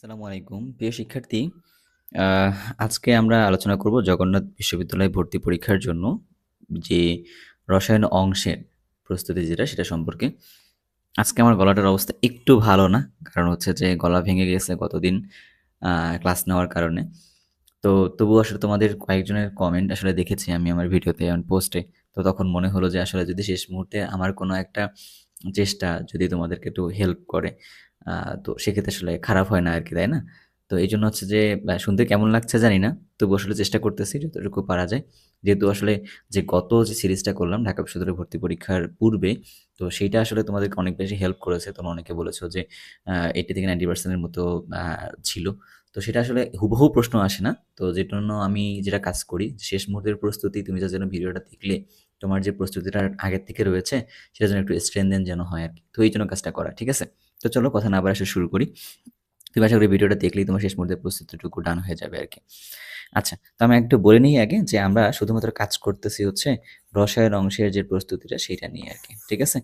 আসসালামু আলাইকুম। প্রিয় শিক্ষার্থী, আহ আজকে আমরা আলোচনা করব জগন্নাথ বিশ্ববিদ্যালয়ে ভর্তি পরীক্ষার জন্য যে রসায়ন অংশের প্রস্তুতি যেটা সেটা সম্পর্কে। আজকে আমার গলাটার অবস্থা একটু ভালো না। কারণ হচ্ছে যে গলা ভেঙে গেছে গতদিন ক্লাস নেওয়ার কারণে। তো তবুও আসলে তোমাদের কয়েকজনের কমেন্ট আসলে দেখেছি আমি আমার ভিডিওতে এবং পোস্টে। তো তখন মনে হলো যে আসলে যদি শেষ মুহূর্তে আমার কোনো একটা চেষ্টা যদি তোমাদেরকে একটু হেল্প করে, তো সেক্ষেত্রে আসলে খারাপ হয় না আরকি, তাই না? তো এইজন্য হচ্ছে যে শুনতে কেমন লাগছে জানি না। তবুও আসলে চেষ্টা করতেছি যতটুকু পারা যায়। যেহেতু আসলে যে গত যে সিরিজটা করলাম ঢাকা বিশ্ববিদ্যালয়ে ভর্তি পরীক্ষার পূর্বে, তো সেইটা আসলে তোমাদেরকে অনেক বেশি হেল্প করেছে। তোমরা অনেকে বলেছো যে 80 থেকে 90% এর মতো আ ছিল। তো সেটা আসলে হুবহু প্রশ্ন আসে না। তো যের জন্য আমি যেটা কাজ করি, শেষ মুহূর্তের প্রস্তুতি তুমি যার জন্য ভিডিওটা দেখলে, তোমার যে প্রস্তুতিটা আগের থেকে রয়েছে, সেটা যেন একটু strengthen যেন হয় আরকি। তো এইজন্য কাজটা করা। ঠিক আছে? তো চলো কথা না বাড়িয়ে আসলে শুরু করি। তুমি আশা করি ভিডিওটা দেখলেই তোমার শেষ মুহূর্তের প্রস্তুতিটুকু ডান হয়ে যাবে আরকি। আচ্ছা, তো আমি একটু বলে নিই আগে যে আমরা শুধুমাত্র কাজ করতেছি হচ্ছে রসায়ন অংশের যে প্রস্তুতিটা সেইটা নিয়ে আরকি। ঠিক আছে?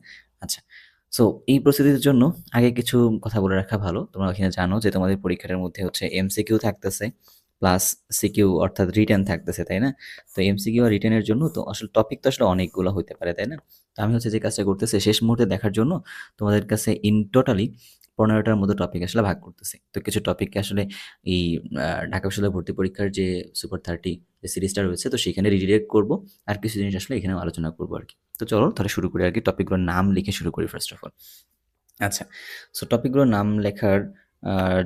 আচ্ছা। সো এই প্রস্তুতির জন্য আগে কিছু কথা বলে রাখা ভালো। তোমরা এখানে জানো যে তোমাদের পরীক্ষাটার মধ্যে হচ্ছে এমসিকিউ থাকতেছে প্লাস সিকিউ অর্থাৎ রিটেন থাকতেছে, তাই না? তো এমসিকিউ আর রিটেনের জন্য তো আসলে টপিক তো আসলে অনেকগুলো হইতে পারে, তাই না? তো আমি হচ্ছে যে কাজটা করতেছি শেষ মুহূর্তে দেখার জন্য তোমাদের কাছে ইন টোটালি 15 টার মতো টপিক আসলে ভাগ করতেছি। তো কিছু টপিককে আসলে এই ঢাকা বিশ্ববিদ্যালয় ভর্তি পরীক্ষার যে সুপার 30 যে সিরিজটা রয়েছে তো সেখানে রিডিরেক্ট করব। আর কিছু জিনিস আসলে এখানেও আলোচনা করব আরকি। তো চলো তাহলে শুরু করি আরকি। টপিকগুলোর নাম লিখে শুরু করি ফার্স্ট অফ অল। আচ্ছা। সো টপিকগুলোর নাম লেখার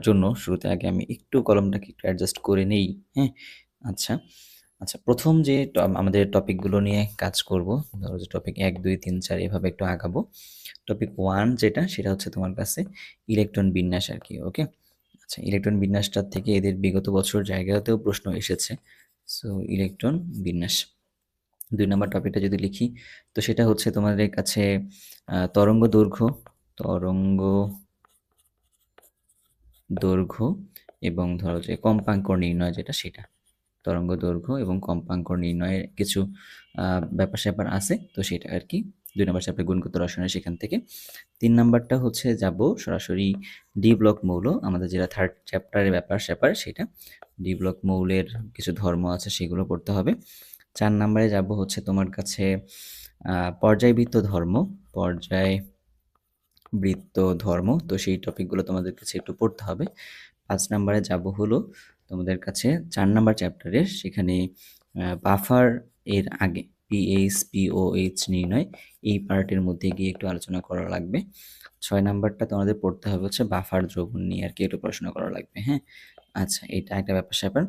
জন্য শুরুতে আগে আমি একটু কলমটাকে একটু অ্যাডজাস্ট করে নেই। হ্যাঁ? আচ্ছা। আচ্ছা, ১ম যে আমাদের টপিকগুলো নিয়ে কাজ করব, ধরো যে টপিক ১, ২, ৩, ৪ এভাবে একটু আগাবো। টপিক 1 যেটা সেটা হচ্ছে তোমার কাছে ইলেকট্রন বিন্যাস আরকি। ওকে? আচ্ছা, ইলেকট্রন বিন্যাসটার থেকে এদের বিগত বছর জায়গাতেও প্রশ্ন এসেছে। সো ইলেকট্রন বিন্যাস। ২ নাম্বার টপিকটা যদি লিখি, তো সেটা হচ্ছে তোমাদের কাছে তরঙ্গ দৈর্ঘ্য, তরঙ্গ দৈর্ঘ্য এবং ধরো যে কম্পাঙ্ক নির্ণয় যেটা সেটা। তরঙ্গ দৈর্ঘ্য এবং কম্পাঙ্ক নির্ণয়ের কিছু ব্যাপার-স্যাপার আছে। তো সেটা আরকি ২ নাম্বার চ্যাপ্টার গুণগত রসায়নের সেখান থেকে। ৩ নাম্বারটা হচ্ছে যাব সরাসরি ডি ব্লক মৌল, আমাদের যেটা 3rd চ্যাপ্টারের ব্যাপার-স্যাপার সেটা। ডি ব্লক মৌলের কিছু ধর্ম আছে সেগুলো পড়তে হবে। ৪ নাম্বারে যাব হচ্ছে তোমার কাছে পর্যায়বৃত্ত ধর্ম, পর্যায়বৃত্ত ধর্ম। তো সেই টপিকগুলো তোমাদের কাছে একটু পড়তে হবে। ৫ নাম্বারে যাব হলো তোমাদের কাছে ৪ নাম্বার চ্যাপ্টারের, সেখানে বাফার এর আগে পিএইচ, পিওএইচ নির্ণয় এই পার্টের মধ্যে গিয়ে একটু আলোচনা করা লাগবে। ৬ নাম্বারটা তোমাদের পড়তে হবে হচ্ছে বাফার দ্রবণ নিয়ে আরকি একটু পড়াশোনা করা লাগবে, হ্যাঁ? আচ্ছা, এটা একটা ব্যাপার-স্যাপার।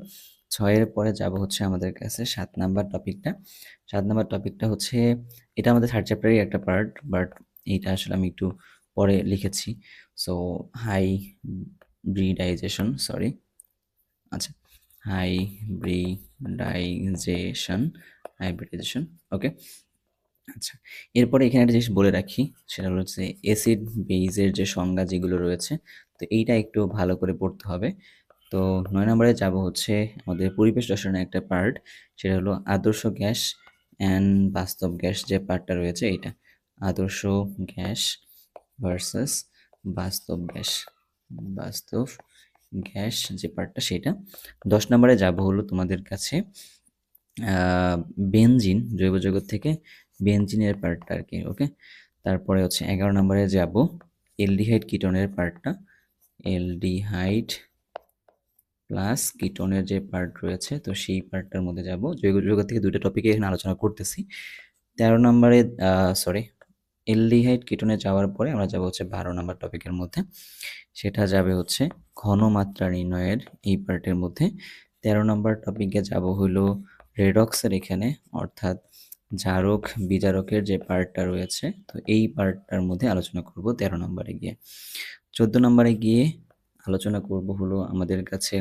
৬ এর পরে যাব হচ্ছে আমাদের কাছে ৭ নাম্বার টপিকটা। ৭ নাম্বার টপিকটা হচ্ছে এটা আমাদের 3rd চ্যাপ্টারেরই একটা পার্ট, বাট এইটা আসলে আমি একটু পরে লিখেছি। So hybridization, sorry. আচ্ছা, হাইব্রিডাইজেশন, হাইব্রিডাইজেশন, ওকে। আচ্ছা, এরপরে এখানে একটা জিনিস বলে রাখি, সেটা হলো যে অ্যাসিড বেইজের যে সংজ্ঞা যেগুলো রয়েছে, তো এইটা একটু ভালো করে পড়তে হবে। তো ৯ নম্বরে যাব হচ্ছে আমাদের পরিবেশ রসায়নের একটা পার্ট, সেটা হলো আদর্শ গ্যাস অ্যান্ড বাস্তব গ্যাস যে পার্টটা রয়েছে এইটা। আদর্শ গ্যাস ভার্সাস বাস্তব গ্যাস, বাস্তব গ্যাস যে পার্টটা সেটা। ১০ নম্বরে যাব হলো তোমাদের কাছে বেনজিন, জৈব জগৎ থেকে বেনজিনের পার্টটা আরকি, ওকে? তারপরে হচ্ছে ১১ নম্বরে যাব অ্যালডিহাইড কিটোনের পার্টটা। অ্যালডিহাইড প্লাস কিটোনের যে পার্ট রয়েছে তো সেই পার্টটার মধ্যে যাব। জৈব জগৎ থেকে ২ টা টপিকে এখানে আলোচনা করতেছি। ১৩ নম্বরে সরি, অ্যালডিহাইড কিটোনে যাওয়ার পরে আমরা যাব হচ্ছে ১২ নাম্বার টপিকের মধ্যে। সেটা যাবে হচ্ছে ঘনমাত্রা নির্ণয়ের এই পার্টের মধ্যে। ১৩ নম্বর টপিকে যাব হলো রেডক্সের এখানে, অর্থাৎ জারক বিজারকের যে পার্টটা রয়েছে তো এই পার্টটার মধ্যে আলোচনা করব ১৩ নম্বরে গিয়ে। ১৪ নম্বরে গিয়ে আলোচনা করব হলো আমাদের কাছে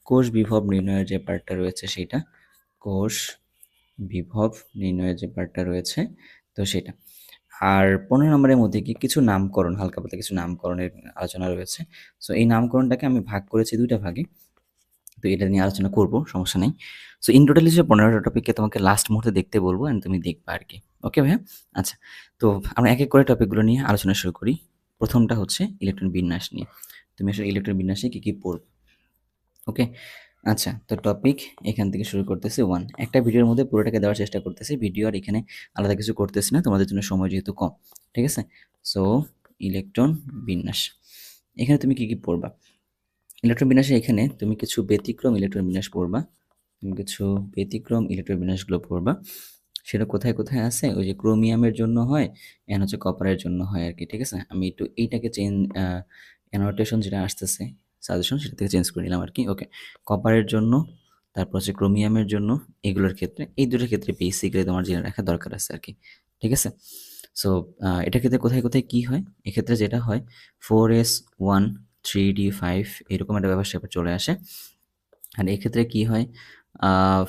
কোষ বিভব নির্ণয়ের যে পার্টটা রয়েছে সেইটা। কোষ বিভব নির্ণয়ের যে পার্টটা রয়েছে তো সেটা। আর ১৫ নম্বরের মধ্যে কি কিছু নামকরণ, হালকা পাতলা কিছু নামকরণের আলোচনা রয়েছে। সো এই নামকরণটাকে আমি ভাগ করেছি ২ টা ভাগে। তো এটা নিয়ে আলোচনা করব, সমস্যা নেই। সো ইন টোটাল হিসেবে ১৫ টা টপিককে তোমাকে লাস্ট মুহূর্তে দেখতে বলব অ্যান্ড তুমি দেখবা আরকি। ওকে ভাইয়া? আচ্ছা। তো আমরা এক, এক করে টপিকগুলো নিয়ে আলোচনা শুরু করি। ১ম টা হচ্ছে ইলেকট্রন বিন্যাস নিয়ে। তুমি আসলে ইলেকট্রন বিন্যাসে কী কী পড়বে। ওকে, আচ্ছা, তো টপিক এখান থেকে শুরু করতেছি 1। একটা ভিডিওর মধ্যে পুরোটাকে দেওয়ার চেষ্টা করতেছি, ভিডিও আর এখানে আলাদা কিছু করতেছি না, তোমাদের জন্য সময় যেহেতু কম। ঠিক আছে, সো ইলেকট্রন বিন্যাস, এখানে তুমি কী কী পড়বা। ইলেকট্রন বিন্যাসে এখানে তুমি কিছু ব্যতিক্রম ইলেকট্রন বিন্যাস পড়বা, তুমি কিছু ব্যতিক্রম ইলেকট্রন বিন্যাসগুলো পড়বা। সেটা কোথায় কোথায় আছে, ওই যে ক্রোমিয়ামের জন্য হয়, এন হচ্ছে কপারের জন্য হয় আর কি। ঠিক আছে, আমি একটু এইটাকে অ্যানোটেশন যেটা আসতেছে সাজেশন সেটা থেকে চেঞ্জ করে নিলাম আর কি। ওকে, কপারের জন্য, তারপর হচ্ছে ক্রোমিয়ামের জন্য, এগুলোর ক্ষেত্রে এই দুটোর ক্ষেত্রে বেসিক্যালি তোমার জেনে রাখা দরকার আছে আর কি। ঠিক আছে, সো এটার ক্ষেত্রে কোথায় কোথায় কী হয়, এক্ষেত্রে যেটা হয় 4s1 3d5 এরকম একটা ব্যাপার স্যাপার চলে আসে। আর এক্ষেত্রে কি হয়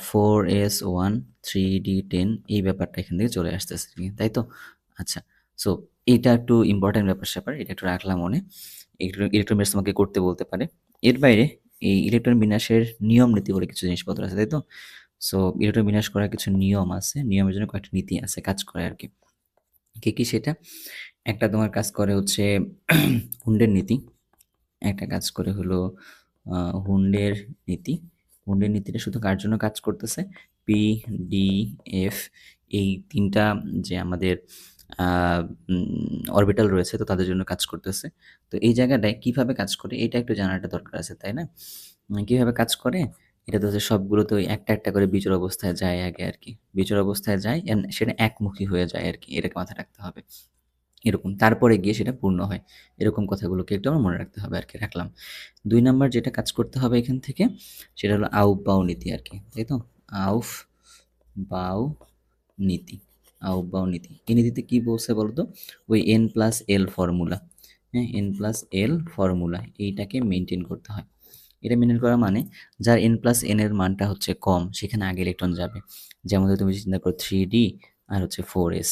4s1 3d10 এই ব্যাপারটা এখান থেকে চলে আসতেছে, তাই তো। আচ্ছা, সো এইটা একটু ইম্পর্টেন্ট ব্যাপার স্যাপার, এটা একটু রাখলাম মনে। ইলেকট্রন বিন্যাস তোমাকে করতে বলতে পারে। এর বাইরে এই ইলেকট্রন বিন্যাসের নিয়ম নীতি বলে কিছু জিনিসপত্র আছে, তাই তো। সো ইলেকট্রন বিন্যাস করার কিছু নিয়ম আছে, নিয়মের জন্য কয়েকটা নীতি আছে, কাজ করে আর কি। কি কি সেটা, একটা তোমার কাজ করে হচ্ছে হুন্ডের নীতি, একটা কাজ করে হলো হুন্ডের নীতি। হুন্ডের নীতিটা শুধু কার জন্য কাজ করতেছে, পি, ডি, এফ এই তিনটা যে আমাদের অরবিটাল রয়েছে, তো তাদের জন্য কাজ করতেছে। তো এই জায়গাটায় কিভাবে কাজ করে এটা একটু জানাটা দরকার আছে, তাই না। কিভাবে কাজ করে, এটা তো হচ্ছে সবগুলো তো একটা একটা করে বিজোড় অবস্থায় যায় আগে আর কি, বিজোড় অবস্থায় যায় and সেটা একমুখী হয়ে যায় আর কি, এটাকে মাথায় রাখতে হবে এরকম, তারপরে গিয়ে সেটা পূর্ণ হয়। এরকম কথাগুলোকে একটু আমার মনে রাখতে হবে আর কি, রাখলাম। 2 নাম্বার যেটা কাজ করতে হবে এখান থেকে, সেটা হলো আউফ বাউ নীতি আর কি, তাই তো। আউফ বাউ নীতি, আউফ বাউ নীতি, এই নীতিতে কী বলছে বলো তো, ওই n+l ফর্মুলা, হ্যাঁ n+l ফর্মুলা এইটাকে মেনটেন করতে হয়। এটা মেনটেন করা মানে যার n+n এর মানটা হচ্ছে কম সেখানে আগে ইলেকট্রন যাবে। যেমন তুমি চিন্তা করো 3d আর হচ্ছে 4s,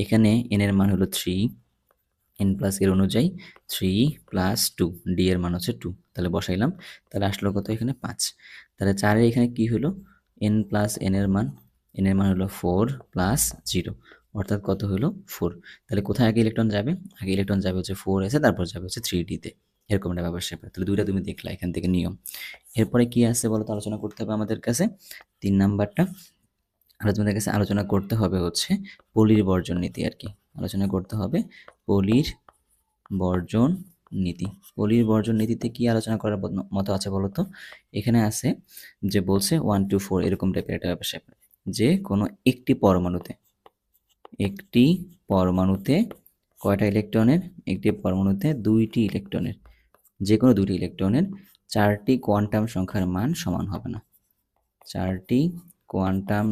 এখানে n এর মান হলো 3, n+ এর অনুযায়ী 3 + 2, ডি এর মান হচ্ছে 2, তাহলে বসাইলাম, তাহলে আসলো কত এখানে 5। তাহলে 4-এর এখানে কি হলো, n+n এর মান, n এর মান হলো 4 + 0, অর্থাৎ কত হলো 4। তাহলে কোথায় আগে ইলেকট্রন যাবে, আগে ইলেকট্রন যাবে হচ্ছে 4s এ, তারপর যাবে হচ্ছে 3d-তে, এরকম একটা ব্যাপার স্যাপার। তাহলে দুইটা তুমি দেখলা এখান থেকে নিয়ম। এরপরে কি আছে বলো তো, আলোচনা করতে হবে আমাদের কাছে 3 নাম্বারটা, আর তোমাদের কাছে আলোচনা করতে হবে হচ্ছে পলির বর্জন নীতি আর কি, আলোচনা করতে হবে পলির বর্জন নীতি। পলির বর্জন নীতিতে কি আলোচনা করার মতো আছে বলো তো, এখানে আছে যে বলছে 1 to 4 এরকম টাইপের একটা ব্যাপার স্যাপার, যে কোনো একটি পরমাণুতে, একটি পরমাণুতে কয়টা ইলেকট্রনের, একটি পরমাণুতে 2টি ইলেকট্রনের, যে কোনো 2টি ইলেকট্রনের 4টি কোয়ান্টাম সংখ্যার মান সমান হবে না। 4টি কোয়ান্টাম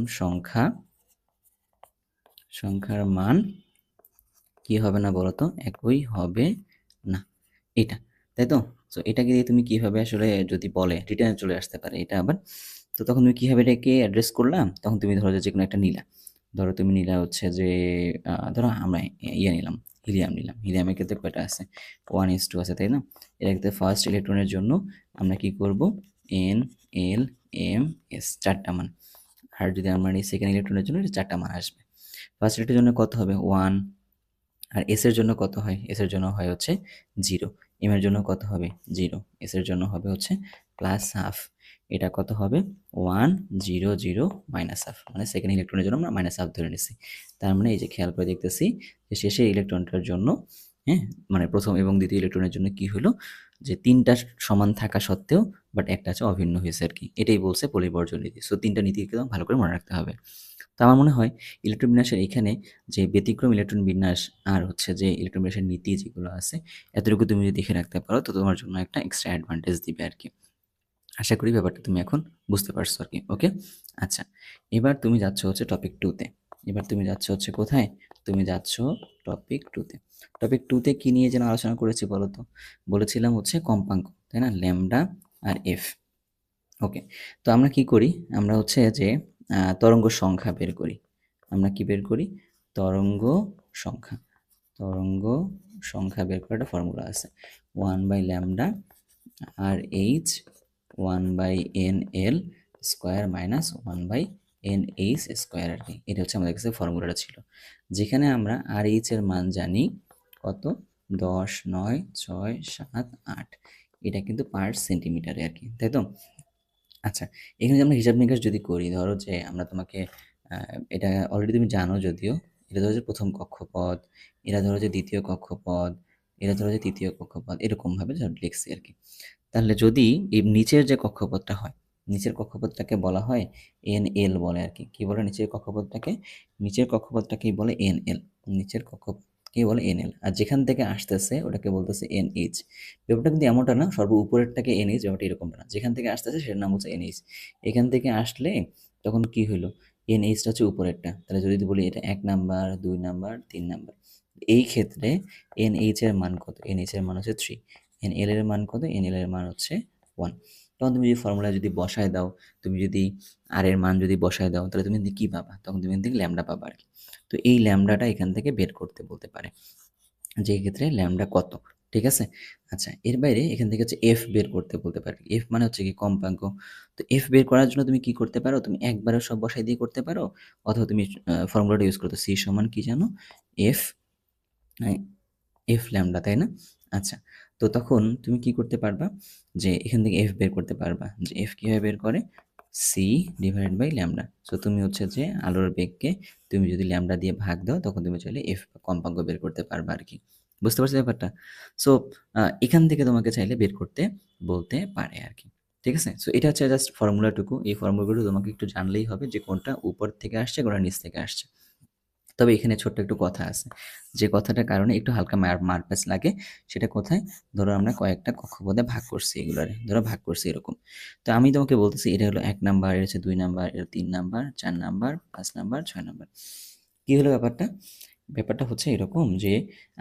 সংখ্যার মান কি হবে না বলতো, একই হবে না, এটা, তাই তো। সো এটাকে দিয়ে তুমি কিভাবে আসলে যদি বলে রিটার্নে চলে আসতে পারে এটা আবার, তো তখন তুমি কীভাবে এটাকে অ্যাড্রেস করলাম, তখন তুমি ধরো যে কোনো একটা নিলা, ধরো তুমি নিলা হচ্ছে যে ধরো আমরা ইয়ে নিলাম, হিলিয়াম নিলাম, হিলিয়ামের ক্ষেত্রে কয়টা আছে, 1s2 আছে, তাই না। এর ক্ষেত্রে ফার্স্ট ইলেকট্রনের জন্য আমরা কি করব, n l m s 4টা মান, আর যদি আমরা এই সেকেন্ড ইলেকট্রনের জন্য 4টা মান আসবে। ফার্স্ট ইলেকট্রনের জন্য কত হবে 1, আর এস এর জন্য কত হয়, এস এর জন্য হয় হচ্ছে 0, এম এর জন্য কত হবে 0, এস এর জন্য হবে হচ্ছে +½ এটা কত হবে 1 0 0 -½ মানে সেকেন্ড ইলেকট্রনের জন্য আমরা -½ ধরে নিছি। তার মানে এই যে খেয়াল করে দেখতেছি যে শেষের ইলেকট্রনটার জন্য, হ্যাঁ মানে প্রথম এবং দ্বিতীয় ইলেকট্রনের জন্য কি হলো, যে 3টা সমান থাকা সত্ত্বেও বাট একটা হচ্ছে অভিন্ন হয়েছে আর কি, এটাই বলছে পলিবর্জন নীতি। সো 3টা নীতিকে ভালো করে মনে রাখতে হবে। তো আমার মনে হয় ইলেকট্রন বিন্যাসের এখানে যে ব্যতিক্রম ইলেকট্রন বিন্যাস আর হচ্ছে যে ইলেকট্রন বিন্যাসের নীতি যেগুলো আছে, এতটুকু তুমি যদি দেখে রাখতে পারো তো তোমার জন্য একটা এক্সট্রা অ্যাডভান্টেজ দিবে আর কি। আশা করি ব্যাপারটা তুমি এখন বুঝতে পারছো আর কি। ওকে, আচ্ছা, এবার তুমি যাচ্ছ হচ্ছে টপিক 2-তে। এবার তুমি যাচ্ছ হচ্ছে কোথায়, তুমি যাচ্ছ টপিক 2-তে। টপিক 2-তে কী নিয়ে যেন আলোচনা করেছি বলো তো, বলেছিলাম হচ্ছে কম্পাঙ্ক, তাই না, ল্যামডা আর এফ। ওকে, তো আমরা কি করি, আমরা হচ্ছে যে তরঙ্গ সংখ্যা বের করি, আমরা কি বের করি, তরঙ্গ সংখ্যা, তরঙ্গ সংখ্যা বের করার একটা ফর্মুলা আছে, 1/λ আর H 1/nl square minus 1/nh square আর কি, এটা হচ্ছে আমাদের কাছে ফর্মুলাটা ছিল, যেখানে আমরা আর এইচ এর মান জানি কত 10, 9, 6, 7, 8 এটা কিন্তু পার সেন্টিমিটারে আর কি, তাই তো? আচ্ছা, এখানে যে আমরা হিসাব নিকাশ যদি করি, ধরো যে আমরা তোমাকে এটা অলরেডি তুমি জানো যদিও, এটা ধরো যে প্রথম কক্ষপথ, এটা ধরো যে দ্বিতীয় কক্ষপথ, এটা ধরো যে তৃতীয় কক্ষপথ, এরকমভাবে ধর লিখছি আর কি। তাহলে যদি এই নিচের যে কক্ষপথটা হয়, নিচের কক্ষপথটাকে বলা হয় এন-এল বলে আর কি। কি বলে নিচের কক্ষপথটাকে? নিচের কক্ষপথটাকেই বলে এন-এল। নিচের কক্ষপথকেই বলে এন-এল। আর যেখান থেকে আসতেছে ওটাকে বলতেছে এন-এইচ। ব্যাপারটা কিন্তু এমনটা না, সর্ব উপরেরটাকে এন-এইচ, ব্যাপারটা এরকমটা না। যেখান থেকে আসতেছে সেটার নাম হচ্ছে এন-এইচ। এখান থেকে আসলে তখন কি হইলো? এন-এইচটা হচ্ছে উপরেরটা। তাহলে যদি বলি এটা ১ নাম্বার, ২ নাম্বার, ৩ নাম্বার। এই ক্ষেত্রে এন-এইচ এর মান কত? এন-এইচ এর মান হচ্ছে ৩। এন-এল এর মান কত? এন-এল এর মান হচ্ছে 1। তখন তুমি যদি ফর্মুলা যদি বসায় দাও, তুমি যদি আর এর মান যদি বসায় দাও, তাহলে তুমি কি পাবা? তখন তুমি এখান থেকে ল্যামডা পাবা আর কি। তো এই ল্যামডাটা এখান থেকে বের করতে বলতে পারে, যে ক্ষেত্রে ল্যামডা কত, ঠিক আছে? আচ্ছা, এর বাইরে এখান থেকে হচ্ছে এফ বের করতে বলতে পারে। এফ মানে হচ্ছে কি? কম্পাঙ্ক। তো এফ বের করার জন্য তুমি কি করতে পারো? তুমি একবারে সব বসাই দিয়ে করতে পারো, অথবা তুমি ফর্মুলাটা ইউজ করতে, সি সমান কি জানো? এফ এফ ল্যামডা, তাই না? আচ্ছা, তো তখন তুমি কি করতে পারবা? যে এখান থেকে এফ বের করতে পারবা, যে এফ কীভাবে বের করে? C divided by lambda. So তুমি হচ্ছে যে আলোর বেগকে তুমি যদি ল্যামডা দিয়ে ভাগ দাও, তখন তুমি চাইলে এফ কম্পাঙ্ক বের করতে পারবা আর কি। বুঝতে পারছো ব্যাপারটা? সো এখান থেকে তোমাকে চাইলে বের করতে বলতে পারে আর কি। ঠিক আছে? সো এটা হচ্ছে জাস্ট ফর্মুলাটুকু। এই ফর্মুলাগুলো তোমাকে একটু জানলেই হবে যে কোনটা উপর থেকে আসছে, কোনটা নিচ থেকে আসছে। তবে এখানে ছোট্ট একটু কথা আছে, যে কথাটার কারণে একটু হালকা মারপ্যাচ লাগে। সেটা কোথায়? ধরো আমরা কয়েকটা কক্ষপথে ভাগ করছি এগুলারে, ধরো ভাগ করছি এরকম। তো আমি তোমাকে বলতেছি এটা হলো ১ নাম্বার, এটা হচ্ছে ২ নাম্বার, এটা ৩ নাম্বার, ৪ নাম্বার, ৫ নাম্বার, ৬ নাম্বার। কি হলো ব্যাপারটা? ব্যাপারটা হচ্ছে এরকম যে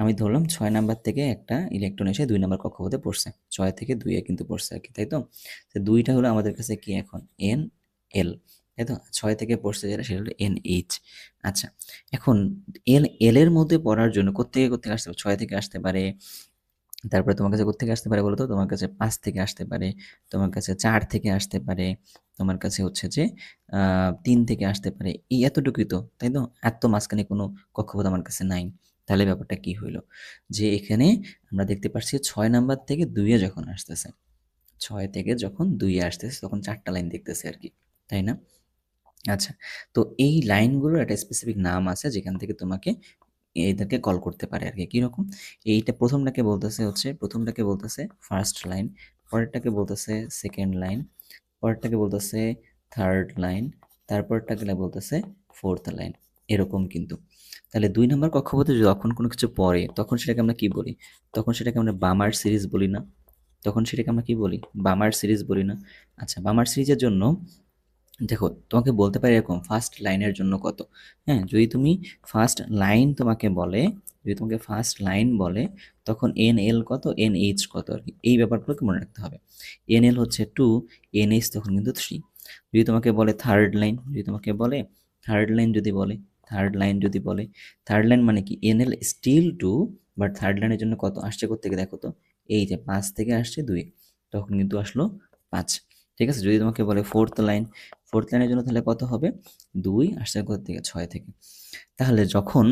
আমি ধরলাম ৬ নাম্বার থেকে একটা ইলেকট্রন এসে ২ নাম্বার কক্ষপথে পড়ছে। ৬ থেকে ২ এ কিন্তু পড়ছে আরকি, তাই তো? তো ২ টা হলো আমাদের কাছে কি এখন? এন-এল, তাই তো? ৬ থেকে পড়ছে যেটা সেটা হলো এন-এইচ। আচ্ছা, এখন এল এর মধ্যে পড়ার জন্য কোত্থেকে আসতে পারে? ৬ থেকে আসতে পারে, তারপরে তোমার কাছে কোত্থেকে আসতে পারে বলো তো? তোমার কাছে ৫ থেকে আসতে পারে, তোমার কাছে ৪ থেকে আসতে পারে, তোমার কাছে হচ্ছে যে ৩ থেকে আসতে পারে। এই এতটুকুই তো, তাই তো? এর তো মাঝখানে কোনো কক্ষপথ আমার কাছে নাই। তাহলে ব্যাপারটা কি হইলো? যে এখানে আমরা দেখতে পাচ্ছি ৬ নাম্বার থেকে ২ এ যখন আসতেছে, ৬ থেকে যখন ২ এ আসতেছে তখন ৪ টা লাইন দেখতেছি আরকি। তাই না? আচ্ছা, তো এই লাইনগুলোর একটা স্পেসিফিক নাম আছে যেখান থেকে তোমাকে এদেরকে কল করতে পারে আরকি। কিরকম? এইটা ১ম টাকে বলতেছে ফার্স্ট লাইন, পরেরটাকে বলতেছে সেকেন্ড লাইন, পরেরটাকে বলতেছে থার্ড লাইন, তারপরেরটাকে বলতেছে ফোর্থ লাইন। এরকম কিন্তু। তাহলে ২ নাম্বার কক্ষপথে যখন কোনো কিছু পড়ে, তখন সেটাকে আমরা কি বলি? তখন সেটাকে আমরা বামার সিরিজ বলি না? তখন সেটাকে আমরা কি বলি? বামার সিরিজ বলি না? আচ্ছা, বামার সিরিজের জন্য দেখো, তোমাকে বলতে পারি এরকম ফার্স্ট লাইনের জন্য কত। হ্যাঁ, যদি তোমাকে ফার্স্ট লাইন বলে, তখন এন এল কত, এন এইচ কত আর কি, এই ব্যাপারগুলোকে মনে রাখতে হবে। এন এল হচ্ছে 2, এন এইচ তখন কিন্তু 3। যদি তোমাকে বলে থার্ড লাইন, যদি তোমাকে বলে থার্ড লাইন যদি বলে থার্ড লাইন যদি বলে থার্ড লাইন মানে কি? N L still 2, but third লাইনের জন্য কত আসছে কোত্থেকে দেখো তো? এই যে ৫ থেকে আসছে ২, তখন কিন্তু আসলো ৫। ঠিক আছে? যদি তোমাকে বলে ফোর্থ লাইন, ফোর্থ লাইনের জন্য তাহলে কত হবে? ২ আসছে কোথা থেকে? ৬ থেকে। তাহলে যখন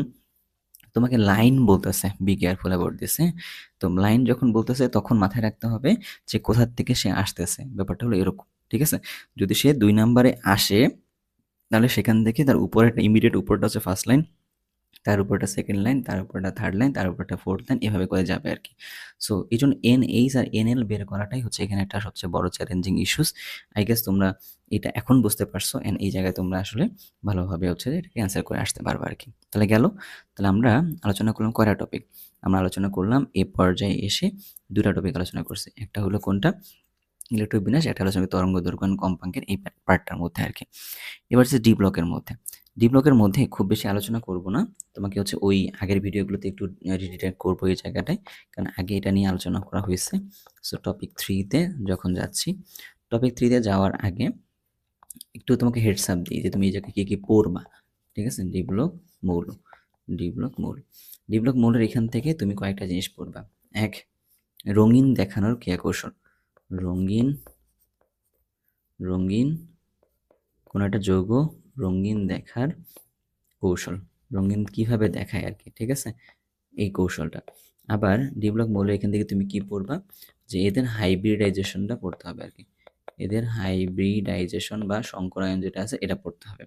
তোমাকে লাইন বলতেছে, বি কেয়ারফুল অ্যাবাউট দিস, হ্যাঁ? তো লাইন যখন বলতেছে তখন মাথায় রাখতে হবে যে কোথা থেকে সে আসতেছে। ব্যাপারটা হলো এরকম। ঠিক আছে? যদি সে ২ নাম্বারে আসে, তাহলে সেখান থেকে তার উপরে ইমিডিয়েট উপরটা হচ্ছে ফার্স্ট লাইন, তার উপরটা সেকেন্ড লাইন, তার উপরটা থার্ড লাইন, তার উপরটা ফোর্থ লাইন, এভাবে করে যাবে আর কি। সো এই জন্য এনএইচ আর এনএল বের করাটাই হচ্ছে এখানে একটা সবচেয়ে বড় চ্যালেঞ্জিং ইস্যুস। আই গেস তোমরা এটা এখন বুঝতে পারছো, অ্যান্ড এই জায়গায় তোমরা আসলে ভালোভাবে হচ্ছে যে এটাকে অ্যান্সার করে আসতে পারবে আর কি। তাহলে গেল। তাহলে আমরা আলোচনা করলাম কয়টা টপিক? আমরা আলোচনা করলাম এ পর্যায়ে এসে ২টা টপিক আলোচনা করছি। একটা হলো কোনটা? ইলেকট্রো বিন্যাস, একটা আলোচনা তরঙ্গ দৈর্ঘ্য কম্পাঙ্কের এই পার্টটার মধ্যে আর কি। এবার হচ্ছে ডি ব্লকের মধ্যে। ডি ব্লকের মধ্যে খুব বেশি আলোচনা করব না। তোমাকে হচ্ছে ওই আগের ভিডিওগুলোতে একটু রিডিটেট করবো এই জায়গাটায়। কারণ আগে এটা নিয়ে আলোচনা করা হয়েছে। সো টপিক 3 তে যখন যাচ্ছি, টপিক 3 তে যাওয়ার আগে একটু তোমাকে হেডস আপ দিই যে তুমি এই জায়গায় কি পড়বা। ঠিক আছে? ডি ব্লক মৌল, ডি ব্লক মৌল। ডি ব্লক মৌলের এখান থেকে তুমি কয়েকটা জিনিস পড়বা। ১, রঙিন দেখানোর ক্রিয়াকৌশল। রঙিন রঙিন কোনো একটা যৌগ রঙিন দেখার কৌশল, রঙিন কিভাবে দেখায় আর কি, ঠিক আছে? এই কৌশলটা। আবার ডি ব্লক মৌল এখান থেকে তুমি কি পড়বা, যে এদের হাইব্রিডাইজেশনটা পড়তে হবে আর কি, এদের হাইব্রিডাইজেশন বা সংকরায়ন যেটা আছে এটা পড়তে হবে।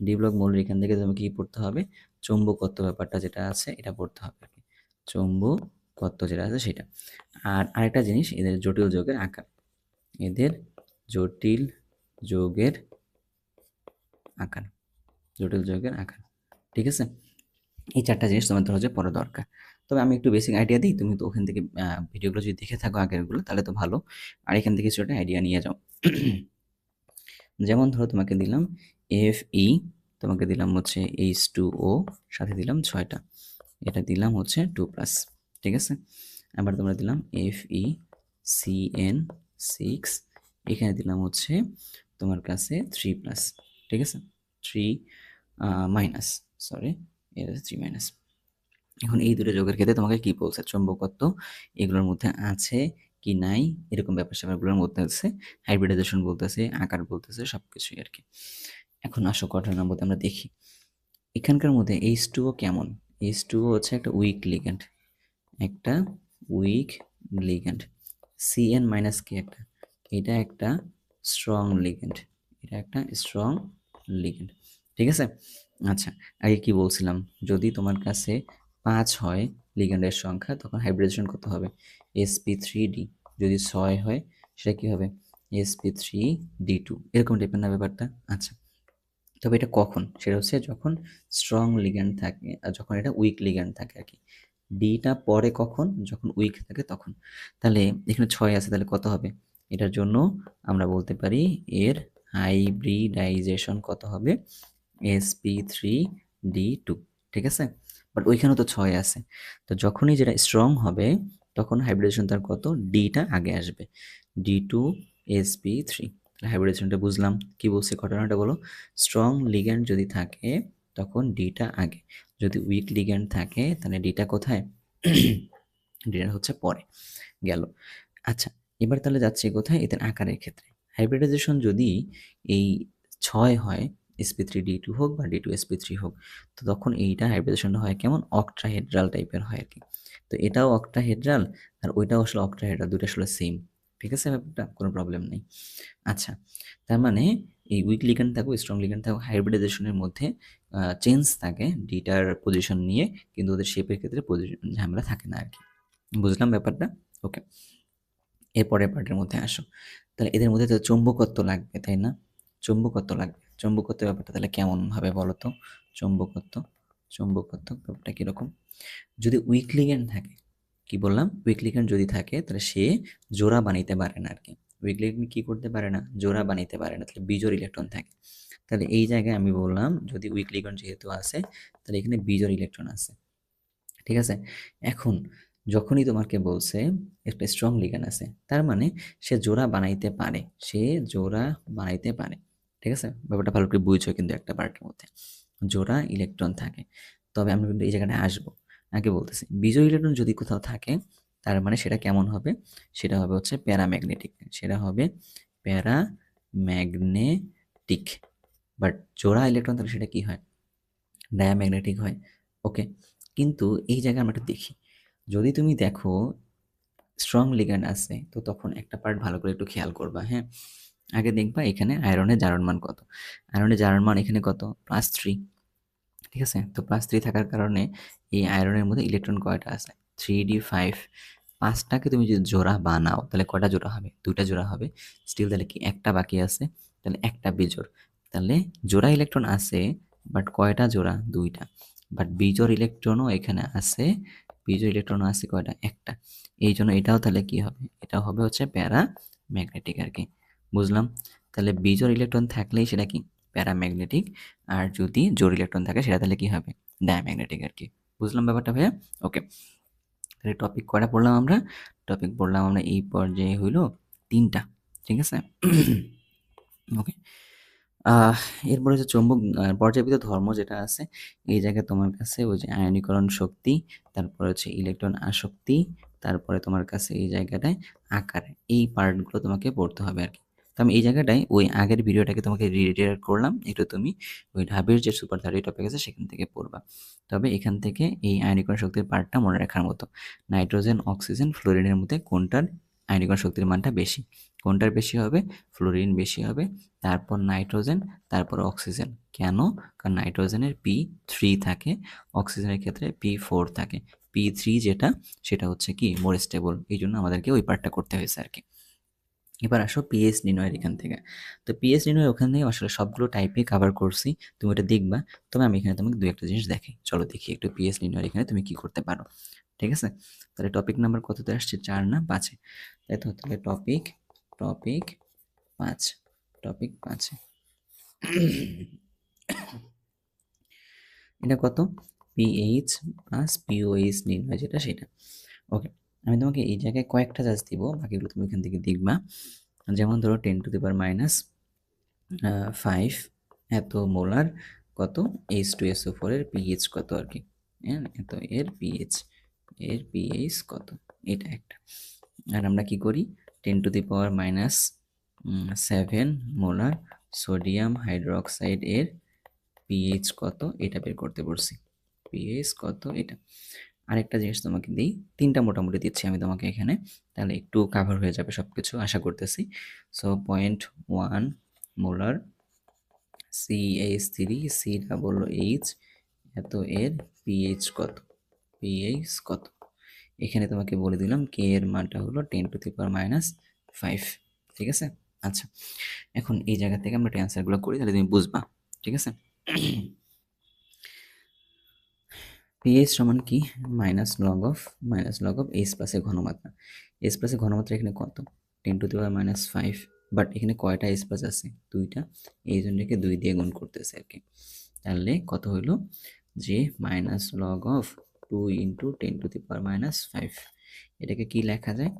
ডি ব্লক মৌলের এখান থেকে তুমি কি পড়তে হবে, চৌম্বকত্ব ব্যাপারটা যেটা আছে এটা পড়তে হবে আর কি, চৌম্বকত্ব যেটা আছে সেটা। আর আরেকটা জিনিস, এদের জটিল যৌগের আকার, এদের জটিল যৌগের আকার, জটিল যৌগের আকার, ঠিক আছে। এই 4টা জিনিস তোমাদের হচ্ছে পড়া দরকার। তবে আমি একটু বেসিক আইডিয়া দিই, তুমি তো ওখান থেকে ভিডিওগুলো যদি দেখে থাকো আগেরগুলো তাহলে তো ভালো, আর এখান থেকে কিছুটা আইডিয়া নিয়ে যাও। যেমন ধরো তোমাকে দিলাম Fe, তোমাকে দিলাম হচ্ছে H2O, সাথে দিলাম 6টা, এটা দিলাম হচ্ছে 2+, ঠিক আছে। আবার তোমরা দিলাম FeCN6, এখানে দিলাম হচ্ছে তোমার কাছে 3+, ঠিক আছে, 3 মাইনাস, সরি এটা 3-। এখন এই দুটো যৌগের ক্ষেত্রে তোমাকে কি বলছে, চৌম্বকত্ব এগুলোর মধ্যে আছে কি নাই এরকম ব্যাপার স্যাপারগুলোর মধ্যে আছে, হাইব্রিডাইজেশন বলতেছে, আকার বলতেছে, সব কিছুই আর কি। এখন আসো ঘটনার মধ্যে আমরা দেখি এখানকার মধ্যে H2O কেমন। H2O হচ্ছে একটা উইক লিগ্যান্ড, একটা উইক লিগ্যান্ড। Cn মাইনাস কি একটা, এটা একটা স্ট্রং লিগ্যান্ড, এটা একটা স্ট্রং লিগ্যান্ড, ঠিক আছে। আচ্ছা, আগে কি বলছিলাম, যদি তোমার কাছে 5 হয় লিগ্যান্ডের সংখ্যা তখন হাইব্রিডেশন কত হবে, sp3d, যদি 6 হয় সেটা কি হবে, sp3d2, এরকম টাইপের না ব্যাপারটা। আচ্ছা, তবে এটা কখন, সেটা হচ্ছে যখন স্ট্রং লিগ্যান্ড থাকে আর যখন এটা উইক লিগ্যান্ড থাকে আর কি। ডিটা পরে কখন, যখন উইক থাকে তখন। তাহলে এখানে 6 আছে, তাহলে কত হবে, এটার জন্য আমরা বলতে পারি এর হাইব্রিডাইজেশন কত হবে, sp3d2, ঠিক আছে। বাট ওইখানেও তো 6 আছে, তো যখনই যেটা স্ট্রং হবে তখন হাইব্রিডেশন তার কত, ডিটা আগে আসবে, d2sp3। তাহলে হাইব্রিডেশনটা বুঝলাম, কি বলছে ঘটনাটা বলো, স্ট্রং লিগ্যান্ড যদি থাকে তখন ডিটা আগে, যদি উইক লিগ্যান্ড থাকে তাহলে ডিটা কোথায়, ডিটা হচ্ছে পরে, গেল। আচ্ছা, এবার তাহলে যাচ্ছে কোথায়, এদের আকারের ক্ষেত্রে হাইব্রিডাইজেশন যদি এই 6 হয়, sp3d2 হোক বা d2sp3 হোক, তো তখন এইটা হাইব্রিডাইজেশনটা হয় কেমন, অক্টাহেড্রাল টাইপের হয় আর কি। তো এটাও অক্টাহেড্রাল আর ওইটাও আসলে অক্টাহেড্রাল, দুটো আসলে সেম, ঠিক আছে, ব্যাপারটা কোনো প্রবলেম নেই। আচ্ছা, তার মানে এই উইক লিগ্যান্ড থাকুক স্ট্রং লিগ্যান্ড থাকুক, হাইব্রিডাইজেশনের মধ্যে চেঞ্জ থাকে ডিটার পজিশন নিয়ে, কিন্তু ওদের শেপের ক্ষেত্রে পজিশন ঝামেলা থাকে না আর কি। বুঝলাম ব্যাপারটা, ওকে। এরপরের পার্টের মধ্যে আসো, তাহলে এদের মধ্যে তো চৌম্বকত্ব লাগবে তাই না, চৌম্বকত্ব লাগবে, চৌম্বকত্ব ব্যাপারটা তাহলে কেমন হবে বলো তো, চৌম্বকত্ব, চৌম্বকত্ব ব্যাপারটা কীরকম, যদি উইক লিগ্যান্ড থাকে, কি বললাম, উইক লিগ্যান্ড যদি থাকে তাহলে সে জোড়া বানাইতে পারে না আর কি, উইক লিগ্যান্ড কি করতে পারে না, জোড়া বানাইতে পারে না, তাহলে বিজোড় ইলেকট্রন থাকে। তাহলে এই জায়গায় আমি বললাম যদি উইক লিগ্যান্ড যেহেতু আছে তাহলে এখানে বিজোড় ইলেকট্রন আছে, ঠিক আছে। এখন যখনই তোমাকে বলছে একটা স্ট্রং লিগ্যান্ড আছে, তার মানে সে জোড়া বানাইতে পারে, সে জোড়া বানাইতে পারে, ঠিক আছে। ব্যাপারটা ভালো করে বুঝছো কিন্তু একটা পার্টের মধ্যে জোড়া ইলেকট্রন থাকে। তবে আমরা কিন্তু এই জায়গাটা আসবো, আগে বলতেছি বিজোড় ইলেকট্রন যদি কোথাও থাকে তার মানে সেটা কেমন হবে, সেটা হবে হচ্ছে প্যারাম্যাগনেটিক, সেটা হবে প্যারাম্যাগনেটিক। বাট জোড়া ইলেকট্রন তাহলে সেটা কি হয়, ডায়াম্যাগনেটিক হয়, ওকে। কিন্তু এই জায়গায় আমরা একটু দেখি, যদি তুমি দেখো স্ট্রং লিগ্যান্ড আছে তো তখন একটা পার্ট ভালো করে একটু খেয়াল করবা, হ্যাঁ। আগে দেখবা এখানে আয়রনের জারণ মান কত, আয়রনের জারণ মান এখানে কত, +3, ঠিক আছে। তো +3 থাকার কারণে এই আয়রনের মধ্যে ইলেকট্রন কয়টা আছে, 3d5, 5টাকে তুমি যদি জোড়া বানাও তাহলে কয়টা জোড়া হবে, 2টা জোড়া হবে, স্টিল তাহলে কি একটা বাকি আছে, তাহলে একটা বিজোড়, তাহলে জোড়া ইলেকট্রন আছে বাট কয়টা জোড়া, 2টা, বাট বিজোড় ইলেকট্রনও এখানে আছে, বিজোড় ইলেকট্রনও আছে কয়টা, একটা, এই জন্য এটাও তাহলে কি হবে, এটা হবে হচ্ছে প্যারাম্যাগনেটিক আর কি, বুঝলাম। তাহলে বিজোড় ইলেকট্রন থাকলেই সেটা কি প্যারাম্যাগনেটিক, আর যদি জোড় ইলেকট্রন থাকে সেটা তাহলে কি হবে, ডায়াম্যাগনেটিক আর কি, বুঝলাম ব্যাপারটা ভাইয়া, ওকে। তাহলে টপিক কয়টা পড়লাম আমরা, টপিক পড়লাম আমরা এই পর্যায়ে হইলো 3টা, ঠিক আছে। ওকে, আহ এরপরে হচ্ছে চৌম্বক পর্যায়বৃত্ত ধর্ম যেটা আছে, এই জায়গায় তোমার কাছে ওই যে আয়নীকরণ শক্তি, তারপরে হচ্ছে ইলেকট্রন আসক্তি, তারপরে তোমার কাছে এই জায়গাটায় আকার, এই পার্টগুলো তোমাকে পড়তে হবে আর কি। তো আমি এই জায়গাটায় ওই আগের ভিডিওটাকে তোমাকে রিডিরেক্ট করলাম, একটু তুমি ওই ঢাবের যে সুপার 30 টপিক আছে সেখান থেকে পড়বা। তবে এখান থেকে এই আয়নীকরণ শক্তির পার্টটা মনে রাখার মতো, নাইট্রোজেন, অক্সিজেন, ফ্লোরিনের মধ্যে কোনটার আয়নীকরণ শক্তির মানটা বেশি? কোনটার বেশি হবে? ফ্লোরিন বেশি হবে, তারপর নাইট্রোজেন, তারপর অক্সিজেন। কেন? কারণ নাইট্রোজেনের P3 থাকে, অক্সিজেনের ক্ষেত্রে P4 থাকে। P3 যেটা সেটা হচ্ছে কি মোর স্টেবল, এই জন্য আমাদেরকে ওই পার্টটা করতে হয়েছে আর কি। এবার আসো পিএইচ নির্ণয়ের এখান থেকে। তো পিএইচ নির্ণয় ওখান থেকে আসলে সবগুলো টাইপে কভার করছি, তুমি ওটা দেখবা। তবে আমি এখানে তোমাকে দু একটা জিনিস দেখাই, চলো দেখি একটু পিএইচ নির্ণয়ের এখানে তুমি কি করতে পারো। ঠিক আছে, তাহলে টপিক নাম্বার কততে আসছে? 4 না 5-এ, তাই তো? তাহলে টপিক 5, টপিক 5-এ এটা কত? পিএইচ প্লাস পিওএইচ নির্ণয় যেটা সেটা। ওকে, আমি তোমাকে এই জায়গায় কয়েকটা জাস্ট দিব, বাকিগুলো তুমি এখান থেকে দেখবা। যেমন ধরো 10⁻⁵ এত মোলার কত H2SO4 এর পিএইচ কত আর কি, হ্যাঁ, এত এর পিএইচ কত, এটা একটা। আর আমরা কি করি, 10⁻⁷ মোলার সোডিয়াম হাইড্রোক্সাইড এর পিএইচ কত এটা বের করতে বলছি, পিএইচ কত এটা। আরেকটা জিনিস তোমাকে দিই, তিনটা মোটামুটি দিচ্ছি আমি তোমাকে এখানে, তাহলে একটু কাভার হয়ে যাবে সব কিছু আশা করতেছি। সো 0.1 মোলার CH3COOH এত এর পিএইচ কত, পিএইচ কত। এখানে তোমাকে বলে দিলাম কে এর মানটা হলো 10⁻⁵, ঠিক আছে। আচ্ছা, এখন এই জায়গা থেকে আমরা অ্যান্সারগুলো করি, তাহলে তুমি বুঝবা, ঠিক আছে। পিএইচ সমান কি? মাইনাস লগ অফ এইচ প্লাসের ঘনমাত্রা। এইচ প্লাসের ঘনমাত্রা এখানে কত? 10⁻⁵, বাট এখানে কয়টা এইচ প্লাস আছে? 2টা, এই জন্য একে 2 দিয়ে গুণ করতেছে আর কি। তাহলে কত হইল? যে মাইনাস লগ অফ 2 ইন্টু 10⁻⁵। এটাকে কি লেখা যায়?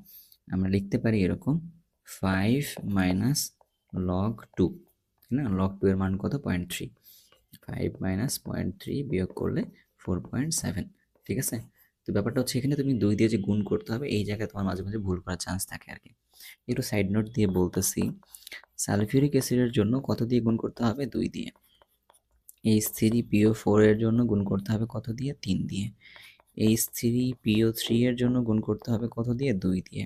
আমরা লিখতে পারি এরকম 5 মাইনাস লগ 2, তাই না? লগ 2 এর মান কত? 0.3। 5 মাইনাস 0.3 বিয়োগ করলে 4.7, ঠিক আছে। তো ব্যাপারটা হচ্ছে এখানে তুমি 2 দিয়ে যে গুণ করতে হবে, এই জায়গায় তোমার মাঝে মাঝে ভুল করার চান্স থাকে আর কি। একটু সাইড নোট দিয়ে বলতেছি, সালফিউরিক অ্যাসিডের জন্য কত দিয়ে গুণ করতে হবে? 2 দিয়ে। H3PO4 এর জন্য গুণ করতে হবে কত দিয়ে? 3 দিয়ে। H3PO3 এর জন্য গুণ করতে হবে কত দিয়ে? 2 দিয়ে।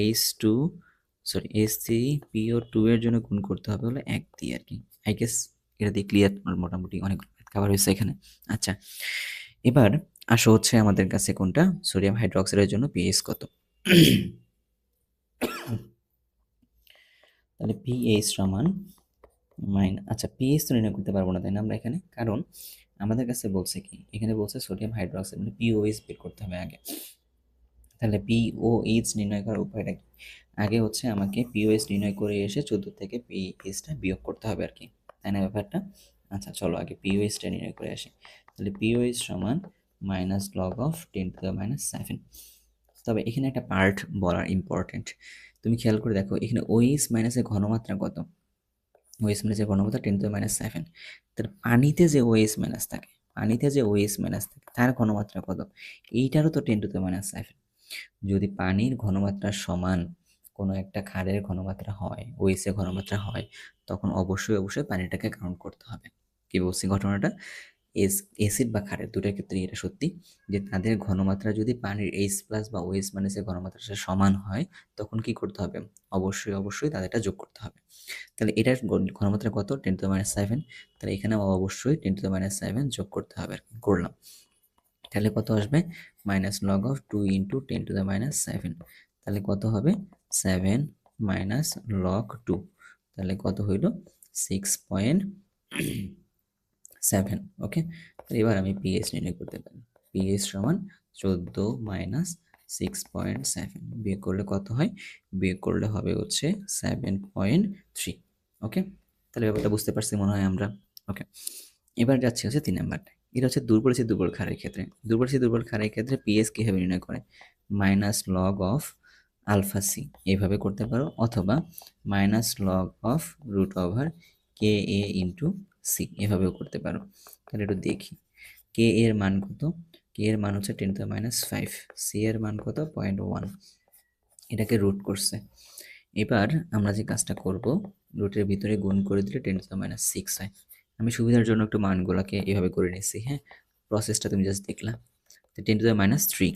H3PO2 এর জন্য গুণ করতে হবে হলো 1 দিয়ে আর কি। আই গেস এটা দিয়ে ক্লিয়ার, মোটামুটি অনেক কভার হয়েছে এখানে। আচ্ছা, এবার আসো হচ্ছে আমাদের কাছে কোনটা, সোডিয়াম হাইড্রোক্সাইডের জন্য পিএইচ কত। তাহলে পিএইচ সমান আচ্ছা, পিএইচ তো নির্ণয় করতে পারবো না তাই না আমরা এখানে, কারণ আমাদের কাছে বলছে কি, এখানে বলছে সোডিয়াম হাইড্রোক্সাইড মানে পিওএইচ বের করতে হবে আগে। তাহলে পিওএইচ নির্ণয় করার উপায়টা কি? আগে হচ্ছে আমাকে পিওএইচ নির্ণয় করে এসে 14 থেকে পিএইচটা বিয়োগ করতে হবে আর কি, তাই না ব্যাপারটা? আচ্ছা চলো আগে পিওএইচটা নির্ণয় করে আসি। তাহলে পিওএইচ সমান মাইনাস লগ অফ 10⁻⁷। তবে এখানে একটা পার্ট বলার ইম্পর্টেন্ট, তুমি খেয়াল করে দেখো এখানে ওএইচ মাইনাসের ঘনমাত্রা কত? ওএইচ মাইনাসের ঘনমাত্রা 10⁻⁷। তার পানিতে যে ওএইচ মাইনাস থাকে, তার ঘনমাত্রা কত? এইটারও তো 10⁻⁷। যদি পানির ঘনমাত্রা সমান কোনো একটা ক্ষারের ঘনমাত্রা হয়, ওএইচের ঘনমাত্রা হয়, তখন অবশ্যই পানিটাকে কাউন্ট করতে হবে। কি বলছি ঘটনাটা? অ্যাসিড বা ক্ষারের দুটার ক্ষেত্রে এটা সত্যি, যে তাদের ঘনমাত্রা যদি পানির এইচ প্লাস বা ওএইচ মাইনাসের ঘনমাত্রার সাথে সমান হয়, তখন কি করতে হবে? অবশ্যই তাদেরটা যোগ করতে হবে। তাহলে এটার ঘনমাত্রা কত? 10⁻⁷। তাহলে এখানে অবশ্যই 10⁻⁷ যোগ করতে হবে আর কি, করলাম। তাহলে কত আসবে? Minus log of 2 into 10⁻⁷। তাহলে কত হবে? 7 মাইনাস লগ 2, তাহলে কত হইল? 6.7। ওকে, এবার আমি পিএইচ নির্ণয় করতে পারি। পিএইচ সমান 14 মাইনাস 6.7 বিয়োগ করলে কত হয়? বিয়োগ করলে হবে হচ্ছে 7.3। ওকে, তাহলে ব্যাপারটা বুঝতে পারছি মনে হয় আমরা। ওকে, এবার যাচ্ছে হচ্ছে 3 নাম্বারটা। এটা হচ্ছে দুর্বল ক্ষারের ক্ষেত্রে। দুর্বল ক্ষারের ক্ষেত্রে পিএইচ কীভাবে নির্ণয় করে? Minus log of alpha C এইভাবে করতে পারো, অথবা minus log of root over K A into C এভাবেও করতে পারো। তাহলে একটু দেখি কে এর মান কত? কে এর মান হচ্ছে 10⁻⁵, সি এর মান কত? 0.1, এটাকে রুট করছে। এবার আমরা যে কাজটা করব, রুটের ভিতরে গুণ করে দিলে 10⁻⁶ হয়। আমি সুবিধার জন্য একটু মানগুলোকে এভাবে করে নিচ্ছি, হ্যাঁ? প্রসেসটা তুমি জাস্ট দেখলা। তো 10⁻³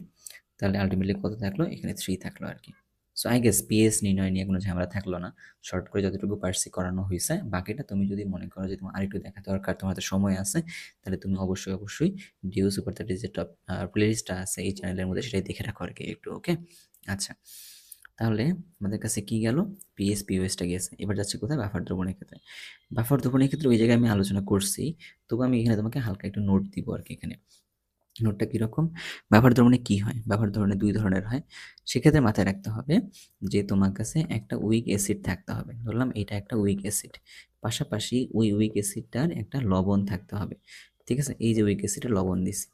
তাহলে আলটিমেটলি কত থাকলো? এখানে 3 থাকলো আর কি। সো আই গেস পিএস নির্ণয় নিয়ে কোনো ঝামেলা থাকলো না। শর্ট করে যতটুকু পারছি করানো হয়েছে। বাকিটা তুমি যদি মনে করো যে তোমার আরেকটু দেখা দরকার, তোমার হাতে সময় আছে, তাহলে তুমি অবশ্যই ডিও সুপার 30 যে টপ প্লেলিস্টটা আছে এই চ্যানেলের মধ্যে, সেটাই দেখে রাখো আর কি একটু, ওকে? আচ্ছা, তাহলে আমাদের কাছে কি গেল? পিএস পিওএসটা গেছে। এবার যাচ্ছে কোথায়? বাফার দ্রবণের ক্ষেত্রে। বাফার দ্রবণের ক্ষেত্রে ওই জায়গায় আমি আলোচনা করছি, তবু আমি এখানে তোমাকে হালকা একটু নোট দিব আর কি এখানে। নোটটা কীরকম? বাফার দ্রবণে কি হয়? বাফার দ্রবণে 2 ধরনের হয়। সেক্ষেত্রে মাথায় রাখতে হবে যে তোমার কাছে একটা উইক অ্যাসিড থাকতে হবে। ধরলাম এটা একটা উইক অ্যাসিড। পাশাপাশি ওই উইক অ্যাসিডটার একটা লবণ থাকতে হবে। ঠিক আছে? এই যে উইক অ্যাসিডে লবণ দিছি।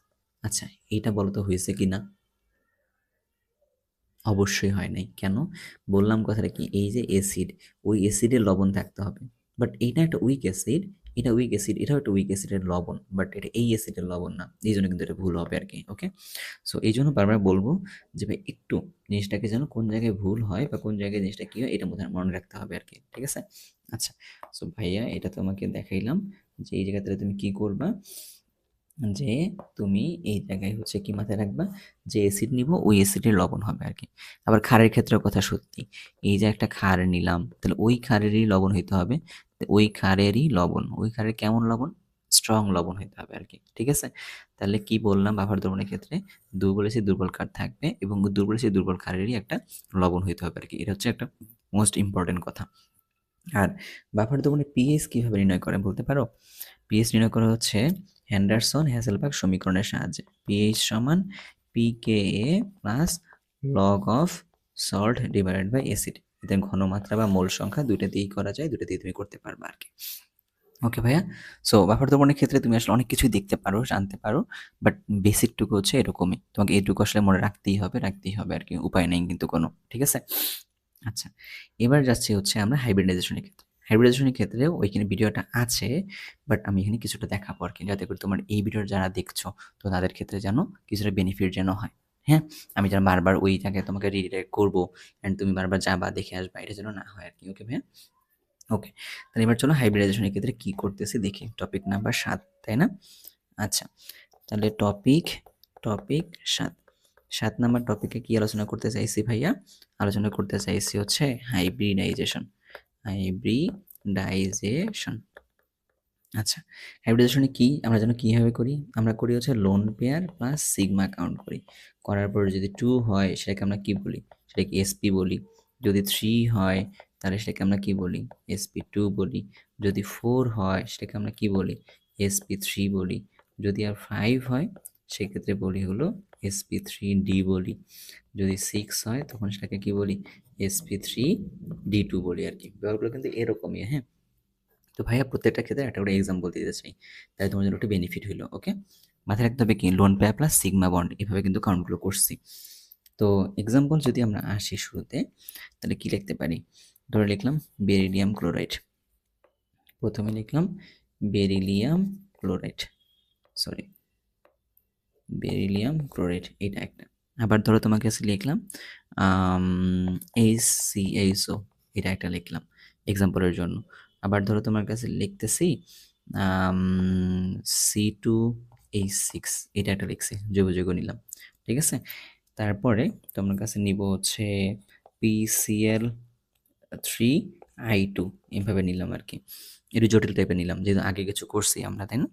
আচ্ছা, এইটা বলো তো হয়েছে কিনা? অবশ্যই হয় নাই। কেন? বললাম কথাটা কি? এই যে অ্যাসিড, ওই অ্যাসিডে লবণ থাকতে হবে। বাট এইটা একটা উইক অ্যাসিড, এটা উইক অ্যাসিড, এটাও একটা উইক অ্যাসিডের লবণ। বাট এটা এই অ্যাসিডের লবণ না। এইজন্য কিন্তু এটা ভুল হবে আরকি। ওকে? সো এইজন্য বারবার বলব যে ভাই একটু জিনিসটাকে যেন কোন জায়গায় ভুল হয় বা কোন জায়গায় জিনিসটা কি হয় এটা মনে রাখতে হবে আরকি। ঠিক আছে? আচ্ছা। সো ভাইয়া এটা তোমাকে দেখাইলাম যে এই জায়গাটাতে তুমি কি করবা? যে তুমি এই জায়গায় হচ্ছে কি মাথায় রাখবা যে অ্যাসিড নিব ওই অ্যাসিডের লবণ হবে আর কি। আবার ক্ষারের ক্ষেত্রেও কথা সত্যি। এই যে একটা ক্ষার নিলাম, তাহলে ওই ক্ষারেরই লবণ হইতে হবে। ওই ক্ষারেরই লবণ। ওই ক্ষারের কেমন লবণ? স্ট্রং লবণ হইতে হবে আর কি। ঠিক আছে? তাহলে কি বললাম বাফার দ্রবণের ক্ষেত্রে? দুর্বল অ্যাসিড দুর্বল ক্ষার থাকবে এবং দুর্বল অ্যাসিড দুর্বল ক্ষারেরই একটা লবণ হইতে হবে আর কি। এটা হচ্ছে একটা মোস্ট ইম্পর্টেন্ট কথা। আর বাফার দ্রবণে পিএইচ কিভাবে নির্ণয় করে বলতে পারো? পিএইচ নির্ণয় করা হচ্ছে হেন্ডারসন-হ্যাসেলবাগ সমীকরণের সাহায্যে। পিএইচ সমান pKa plus log of salt divided by acid. এতে ঘনমাত্রা বা মোল সংখ্যা দুইটা দিয়েই করা যায়, দুইটা দিয়ে তুমি করতে পারবা আর কি। ওকে ভাইয়া? সো বাফার দ্রবণের ক্ষেত্রে তুমি আসলে অনেক কিছুই দেখতে পারো, জানতে পারো, বাট বেসিকটুকু হচ্ছে এরকমই। তোমাকে এইটুকু আসলে মনে রাখতেই হবে আর কি, উপায় নেই কিন্তু কোনো। ঠিক আছে? আচ্ছা, এবার যাচ্ছি হচ্ছে আমরা হাইব্রিডাইজেশনের ক্ষেত্রে। হাইব্রিডাইজেশনের ক্ষেত্রেও ওইখানে ভিডিওটা আছে, বাট আমি এখানে কিছুটা দেখাবো আর কি, যাতে করে তোমার এই ভিডিওটা যারা দেখছো তো তাদের ক্ষেত্রে যেন কিছুটা বেনিফিট যেন হয়। হ্যাঁ? আমি যেন বারবার ওই জায়গায় তোমাকে রিডিরেক্ট করবো অ্যান্ড তুমি বারবার যাবা, দেখে আসবা, এটা যেন না হয় আর কি। ওকে ভাইয়া? ওকে। তাহলে এবার চলো হাইব্রিডাইজেশনের ক্ষেত্রে কি করতেছি দেখি। টপিক নাম্বার 7, তাই না? আচ্ছা, তাহলে টপিক 7। 7 নাম্বার টপিকে কি আলোচনা করতে চাইছি ভাইয়া? আলোচনা করতে চাইছি হচ্ছে হাইব্রিডাইজেশন। হাইব্রিডাইজেশন। আচ্ছা, হাইব্রিডাইজেশনে কি আমরা যেন কিভাবে করি? আমরা করি হচ্ছে lone pair plus sigma count করি। করার পর যদি 2 হয় সেটাকে আমরা কি বলি? সেটাকে এসপি বলি। যদি 3 হয় তাহলে সেটাকে আমরা কি বলি? sp2 বলি। যদি 4 হয় সেটাকে আমরা কি বলি? sp3 বলি। যদি আর 5 হয় সেক্ষেত্রে বলি হলো sp3d বলি। যদি 6 হয় তখন সেটাকে কি বলি? sp3d2 বলি আর কি। ব্যাপারগুলো কিন্তু এরকমই, হ্যাঁ? তো ভাইয়া প্রত্যেকটা ক্ষেত্রে একটা করে এক্সাম্পল দিতে চাই, তাই তোমার জন্য একটু বেনিফিট হইলো। ওকে? মাথায় রাখতে হবে কি lone pair plus sigma bond, এভাবে কিন্তু কাউন্টগুলো করছি। তো এক্সাম্পল যদি আমরা আসি শুরুতে, তাহলে কি লিখতে পারি? ধরে লিখলাম বেরিলিয়াম ক্লোরাইড। প্রথমে লিখলাম beryllium chloride, sorry beryllium chloride, এটা একটা। আবার ধরো তোমার কাছে লিখলাম HCHO, এটা একটা লিখলাম এক্সাম্পলের জন্য। আবার ধরো তোমার কাছে লিখতেছি C2H6, এটা একটা লিখছি, যৌগ নিলাম। ঠিক আছে? তারপরে তোমার কাছে নিব হচ্ছে PCl3I2, এভাবে নিলাম আর কি। একটু জটিল টাইপের নিলাম যেহেতু আগে কিছু করছি আমরা, তাই না?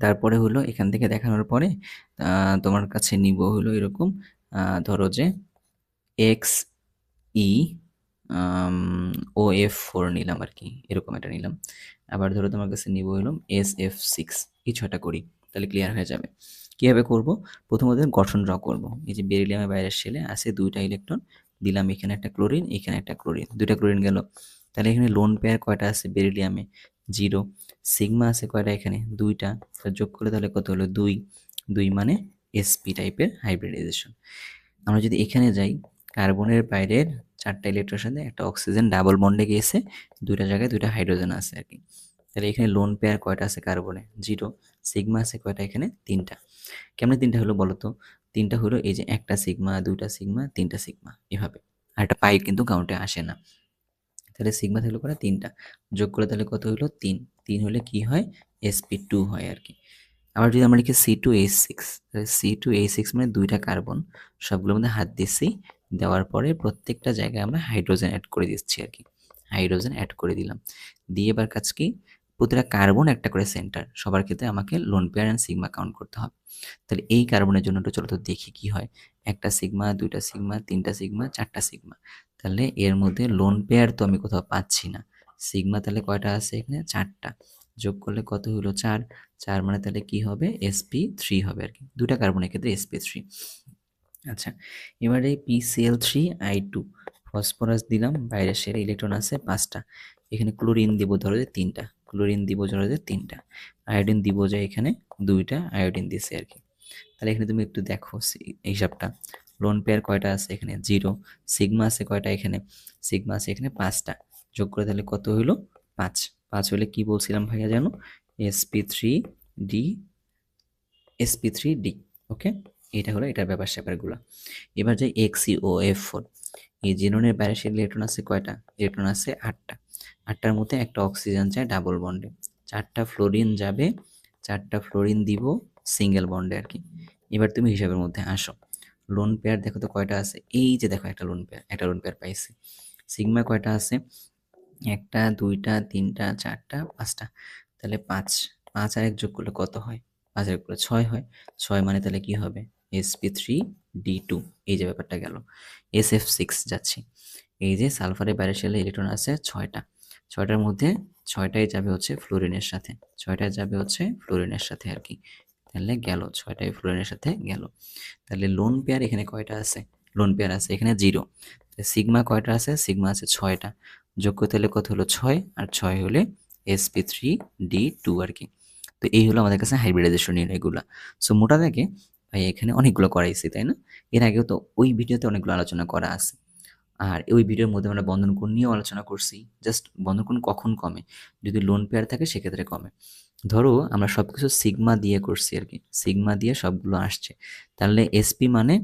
তারপরে হলো এখান থেকে দেখানোর পরে তোমার কাছে নিব হলো এরকম, ধরো যে XE OF4 নিলাম আর কি, এরকম একটা নিলাম। আবার ধরো তোমার কাছে নিব হলো SF6, এই 6টা করি, তাহলে ক্লিয়ার হয়ে যাবে। কীভাবে করব? প্রথমত গঠন ড্র করব। এই যে বেরিলিয়ামের বাইরের শেলে আছে 2টা ইলেকট্রন, দিলাম এখানে একটা ক্লোরিন, এখানে একটা ক্লোরিন, 2টা ক্লোরিন গেল। তাহলে এখানে লোন পেয়ার কয়টা আছে বেরিলিয়ামে? 0। সিগমা আছে কয়টা এখানে? 2টা। যোগ করলে তাহলে কত হলো? 2। 2 মানে sp টাইপের হাইব্রিডাইজেশন। আমরা যদি এখানে যাই, কার্বনের বাইরের 4টা ইলেকট্রনের সাথে একটা অক্সিজেন ডাবল বন্ডে গিয়েছে, 2টা জায়গায় 2টা হাইড্রোজেন আছে আর কি। তাহলে এখানে লোন পেয়ার কয়টা আছে কার্বনে? 0। সিগমা আছে কয়টা এখানে? 3টা। কেমনে 3টা হলো বলো তো? 3টা হলো এই যে একটা সিগমা, 2টা সিগমা, 3টা সিগমা, এভাবে। আর একটা পাই কিন্তু কাউন্টে আসে না। তাহলে সিগমা থাকলে কটা 3টা, যোগ করে তাহলে কত হলো 3, 3 হলে কি হয় sp2 হয় আর কি। আবার যদি আমরা লিখি C2H6, তাহলে C2H6 মানে 2টা কার্বন, সবগুলোর মধ্যে হাত দিচ্ছি, দেওয়ার পরে প্রত্যেকটা জায়গায় আমরা হাইড্রোজেন অ্যাড করে দিচ্ছি আর কি। হাইড্রোজেন অ্যাড করে দিলাম, দিয়ে এবার কাজ কি, প্রতিটা কার্বন একটা করে সেন্টার, সবার ক্ষেত্রে আমাকে lone pair and sigma count করতে হবে। তাহলে এই কার্বনের জন্য একটু চলো তো দেখি কি হয়। একটা সিগমা, দুইটা সিগমা, তিনটা সিগমা, চারটা সিগমা। তাহলে এর মধ্যে লোন পেয়ার তো আমি কোথাও পাচ্ছি না। সিগমা তাহলে কয়টা আছে এখানে, 4টা, যোগ করলে কত হলো 4, 4 মানে তাহলে কি হবে sp3 হবে আর কি, দুটা কার্বনের ক্ষেত্রে sp3। আচ্ছা, এবারে PCl3I2 ফসফরাস দিলাম, বাইরে সেরে ইলেকট্রন আছে 5টা, এখানে ক্লোরিন দিব ধরো যে 3টা, ক্লোরিন দিব ধরো যে 3টা, আয়োডিন দিব যে এখানে 2টা আয়োডিন দিছে আর কি। তাহলে এখানে তুমি একটু দেখো হিসাবটা, লোন পেয়ার কয়টা আছে এখানে 0, সিগমা আছে কয়টা এখানে, সিগমা আছে এখানে 5টা, যোগ করে তাহলে কত হইলো 5, 5 হলে কি বলছিলাম ভাইয়া জানো, sp3d, sp3d। ওকে, এটা হলো এটার ব্যাপার স্যাপারগুলো। এবার যাই XeOF4, এই জিনোনের বাইরে সে ইলেকট্রন আছে কয়টা, ইলেকট্রন আছে 8টা, 8টার মধ্যে একটা অক্সিজেন যায় ডাবল বন্ডে, 4টা ফ্লোরিন যাবে, 4টা ফ্লোরিন দিব সিঙ্গেল বন্ডে আর কি। এবার তুমি হিসাবের মধ্যে আসো, লোন পেয়ার দেখো তো কয়টা আছে, এই যে দেখো একটা লোন পেয়ার, একটা লোন পেয়ার পাইছি। সিগমা কয়টা আছে, 1টা 2টা 3টা 4টা 5টা, তাহলে 5, 5 আর 1 যোগ করলে কত হয়, 5 আর 1 করলে 6 হয়, 6 মানে তাহলে কি হবে sp3d2। এই যে ব্যাপারটা গেল, sf6 যাচ্ছি, এই যে সালফারের বাইরে শেলে ইলেকট্রন আছে 6টা, 6টার মধ্যে 6টাই যাবে হচ্ছে ফ্লোরিনের সাথে, 6টাই যাবে হচ্ছে ফ্লোরিনের সাথে আর কি। তাহলে গেল 6টাই ফ্লোরিনের সাথে গেল। তাহলে লোন পেয়ার এখানে কয়টা আছে, লোন পেয়ার আছে এখানে 0, সিগমা কয়টা আছে, সিগমা আছে 6টা, যোগ করতে হলে কত হলো 6, আর 6 হলে sp3d2 আর কি। তো এই হলো আমাদের কাছে হাইব্রিডাইজেশন নির্ণয়গুলো। সো মোটা দাগে ভাই এখানে অনেকগুলো করাইছি তাই না, এর আগেও তো ওই ভিডিওতে অনেকগুলো আলোচনা করা আছে। আর ওই ভিডিওর মধ্যে আমরা বন্ধন কোণ নিয়েও আলোচনা করছি, জাস্ট বন্ধন কোণ কখন কমে, যদি লোন পেয়ার থাকে সেক্ষেত্রে কমে। ধরো আমরা সব কিছু সিগমা দিয়ে করছি আর কি, সিগমা দিয়ে সবগুলো আসছে, তাহলে এসপি মানে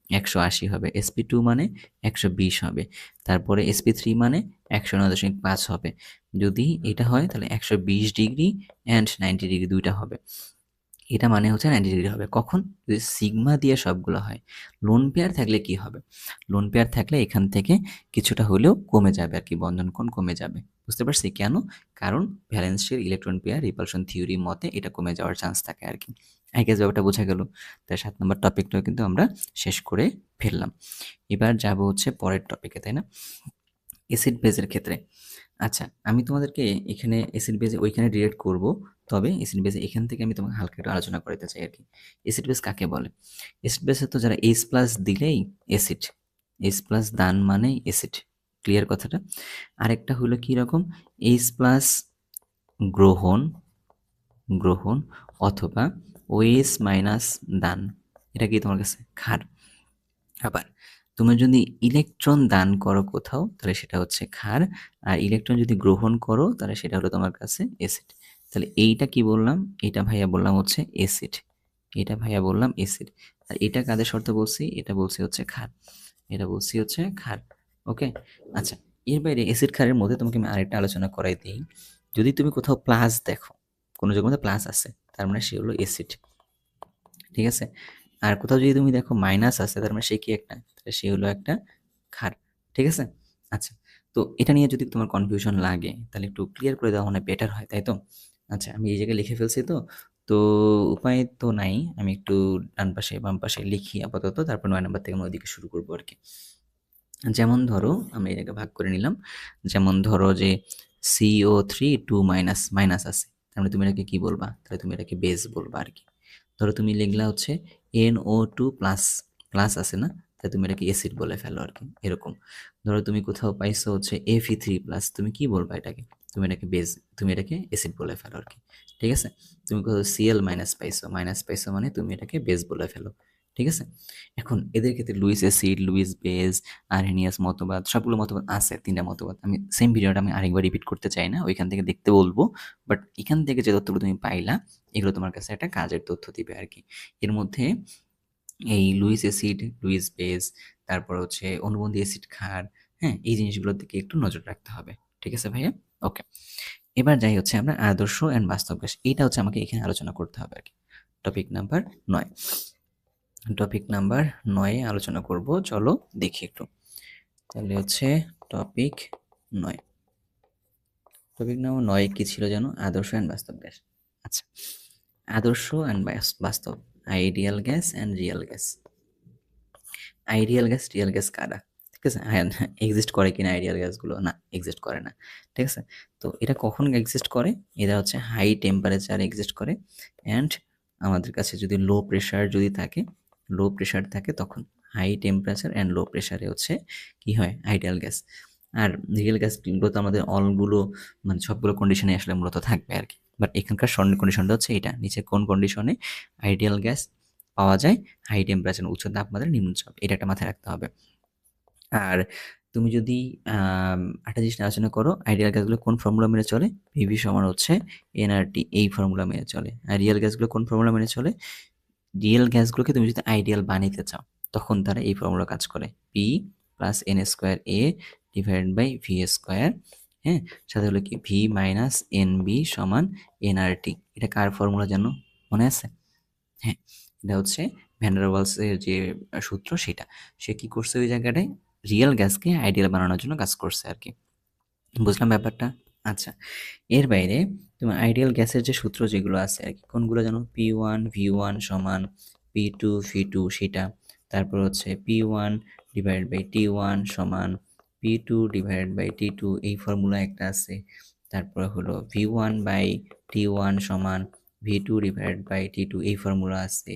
180 হবে, sp2 মানে 120 হবে, তারপরে sp3 মানে 109.5 হবে। যদি এটা হয় তাহলে 120 ডিগ্রি অ্যান্ড 90 ডিগ্রি দুইটা হবে, এটা মানে হচ্ছে 90 ডিগ্রি হবে কখন, যদি সিগমা দিয়ে সবগুলো হয়। লোন পেয়ার থাকলে কি হবে, লোন পেয়ার থাকলে এখান থেকে কিছুটা হলেও কমে যাবে আর কি, বন্ধন কোণ কমে যাবে। বুঝতে পারছি কেন, কারণ ভ্যালেন্সির ইলেকট্রন পেয়ার রিপালশন থিওরি মতে এটা কমে যাওয়ার চান্স থাকে আর কি। আই গেস ব্যাপারটা বোঝা গেল। তাই 7 নম্বর টপিকটাও কিন্তু আমরা শেষ করে ফেললাম। এবার যাব হচ্ছে পরের টপিকে, তাই না, অ্যাসিড বেজের ক্ষেত্রে। আচ্ছা, আমি তোমাদেরকে এখানে অ্যাসিড বেজ ওইখানে ডিরেক্ট করব, তবে অ্যাসিড বেজ এখান থেকে আমি তোমাকে হালকা একটু আলোচনা করতে চাই আর কি। অ্যাসিড বেজ কাকে বলে, অ্যাসিড বেজে তো যারা H প্লাস দিলেই অ্যাসিড, H প্লাস দান মানে অ্যাসিড, ক্লিয়ার কথাটা। আরেকটা হলো কি রকম, H প্লাস গ্রহণ, গ্রহণ অথবা OH মাইনাস দান, এটা কি তোমার কাছে ক্ষার। আবার তুমি যদি ইলেকট্রন দান করো কোথাও তাহলে সেটা হচ্ছে ক্ষার, আর ইলেকট্রন যদি গ্রহণ করো তাহলে সেটা হলো তোমার কাছে অ্যাসিড। তাহলে এইটা কি বললাম, এটা ভাইয়া বললাম হচ্ছে অ্যাসিড, এটা ভাইয়া বললাম অ্যাসিড। আর এটা কাদের শর্ত বলছি, এটা বলছি হচ্ছে ক্ষার, এটা বলছি হচ্ছে ক্ষার। ওকে, আচ্ছা, এর বাইরে অ্যাসিড ক্ষারের মধ্যে তোমাকে আমি আরেকটা আলোচনা করাই দিই। যদি তুমি কোথাও প্লাস দেখো, কোনো জায়গার মধ্যে প্লাস আছে, তার মানে সে হলো অ্যাসিড, ঠিক আছে। আর কোথাও যদি তুমি দেখো মাইনাস আছে, তার মানে সে কি একটা, তাহলে সে হলো একটা ক্ষার, ঠিক আছে। আচ্ছা, তো এটা নিয়ে যদি তোমার কনফিউশন লাগে তাহলে একটু ক্লিয়ার করে দেওয়া মানে বেটার হয়, তাই তো। আচ্ছা, আমি এই জায়গায় লিখে ফেলছি, তো তো উপায় তো নাই, আমি একটু ডান পাশে বাম পাশে লিখি আপাতত, তারপর 9 নম্বর থেকে আমরা ওইদিকে শুরু করবো আর কি। যেমন ধরো আমি এটাকে ভাগ করে নিলাম, যেমন ধরো যে CO3 2 মাইনাস মাইনাস আছে, তার মানে তুমি এটাকে কি বলবা, তাহলে তুমি এটাকে বেস বলবা আর কি। ধরো তুমি লিখলা হচ্ছে NO2 প্লাস, প্লাস আছে না, তাহলে তুমি এটাকে অ্যাসিড বলে ফেলো আর কি, এরকম। ধরো তুমি কোথাও পাইছো হচ্ছে Fe3 প্লাস, তুমি কি বলবা এটাকে, তুমি এটাকে বেস, তুমি এটাকে অ্যাসিড বলে ফেলো আর কি, ঠিক আছে। তুমি কোথাও Cl মাইনাস পাইছো, মাইনাস পাইছো মানে তুমি এটাকে বেস বলে ফেলো, ঠিক আছে। এখন এদের ক্ষেত্রে Luis acid, Luis base, Arrhenius মতবাদ, সবগুলো মতবাদ আছে, 3টা মতবাদ। আমি সেম ভিডিওটা আমি আরেকবার রিপিট করতে চাই না, ওইখান থেকে দেখতে বলবো। বাট এখান থেকে যে তথ্যগুলো তুমি পাইলা, এগুলো তোমার কাছে একটা কাজের তথ্য দিবে আর কি। এর মধ্যে এই লুইস অ্যাসিড, লুইস বেস, তারপর হচ্ছে অণুবন্ধী অ্যাসিড ক্ষার, হ্যাঁ? এই জিনিসগুলোর দিকে একটু নজর রাখতে হবে। ঠিক আছে ভাইয়া? ওকে। এবার যাই হচ্ছে আমরা আদর্শ অ্যান্ড বাস্তব গ্যাস। এইটা হচ্ছে আমাকে এখানে আলোচনা করতে হবে আরকি। Topic number 9। টপিক নাম্বার 9 এ আলোচনা করব। চলো দেখি একটু। তাহলে হচ্ছে টপিক 9। টপিক নাম্বার 9 কি ছিল যেন? আদর্শ অ্যান্ড বাস্তব গ্যাস। আচ্ছা। আদর্শ অ্যান্ড বাস্তব। Ideal gas and Real gas. Ideal gas, Real gas কারা? ঠিক আছে? হ্যাঁ, এক্সিস্ট করে কিনা আইডিয়াল গ্যাসগুলো? না, এক্সিস্ট করে না। ঠিক আছে? তো এটা কখন এক্সিস্ট করে? এরা হচ্ছে হাই টেম্পারেচার এক্সিস্ট করে অ্যান্ড আমাদের কাছে যদি লো প্রেশার যদি থাকে, লো প্রেশার থাকে তখন। হাই টেম্পারেচার অ্যান্ড লো প্রেশারে হচ্ছে কি হয়? Ideal gas. আর রিয়েল গ্যাসগুলো তো আমাদের অলগুলো মানে সবগুলো কন্ডিশনে আসলে মূলত থাকবে আরকি। বাট এখানকার কন্ডিশনটা হচ্ছে এইটা। নিচে কোন কন্ডিশনে আইডিয়াল গ্যাস পাওয়া যায়? হাই টেম্পারেচার উচ্চ তাপমাত্রা নিম্ন চাপ। এটা একটা মাথায় রাখতে হবে। আর তুমি যদি একটা জিনিস নিয়ে আলোচনা করো, আইডিয়াল গ্যাসগুলো কোন ফর্মুলা মেনে চলে? পিভি সমান হচ্ছে এনআরটি, এই ফর্মুলা মেনে চলে। আর রিয়েল গ্যাসগুলো কোন ফর্মুলা মেনে চলে? রিয়েল গ্যাসগুলোকে তুমি যদি আইডিয়াল বানাইতে চাও তখন তারা এই ফর্মুলা কাজ করে, P plus N square A divided by V square, হ্যাঁ, সাথে হলো কি ভি মাইনাস এন বি সমান এনআরটি। এটা কার ফর্মুলা জানো? মনে আছে? হ্যাঁ, এটা হচ্ছে ভ্যান ডার ওয়ালসের যে সূত্র সেটা। সে কি করছে ওই জায়গাটায়? রিয়েল গ্যাসকে আইডিয়াল বানানোর জন্য কাজ করছে আর কি। বুঝলাম ব্যাপারটা? আচ্ছা, এর বাইরে তুমি আইডিয়াল গ্যাসের যে সূত্র যেগুলো আছে আর কি, কোনগুলো জানো? P1 V1 সমান P2 V2 সেটা। তারপর হচ্ছে P1 ডিভাইডেড বাই T1 সমান P2 ডিভাইডেড বাই T2, এই ফর্মুলা একটা আছে। তারপরে হলো V1 বাই T1 সমান V2 ডিভাইডেড বাই T2, এই ফর্মুলা আছে।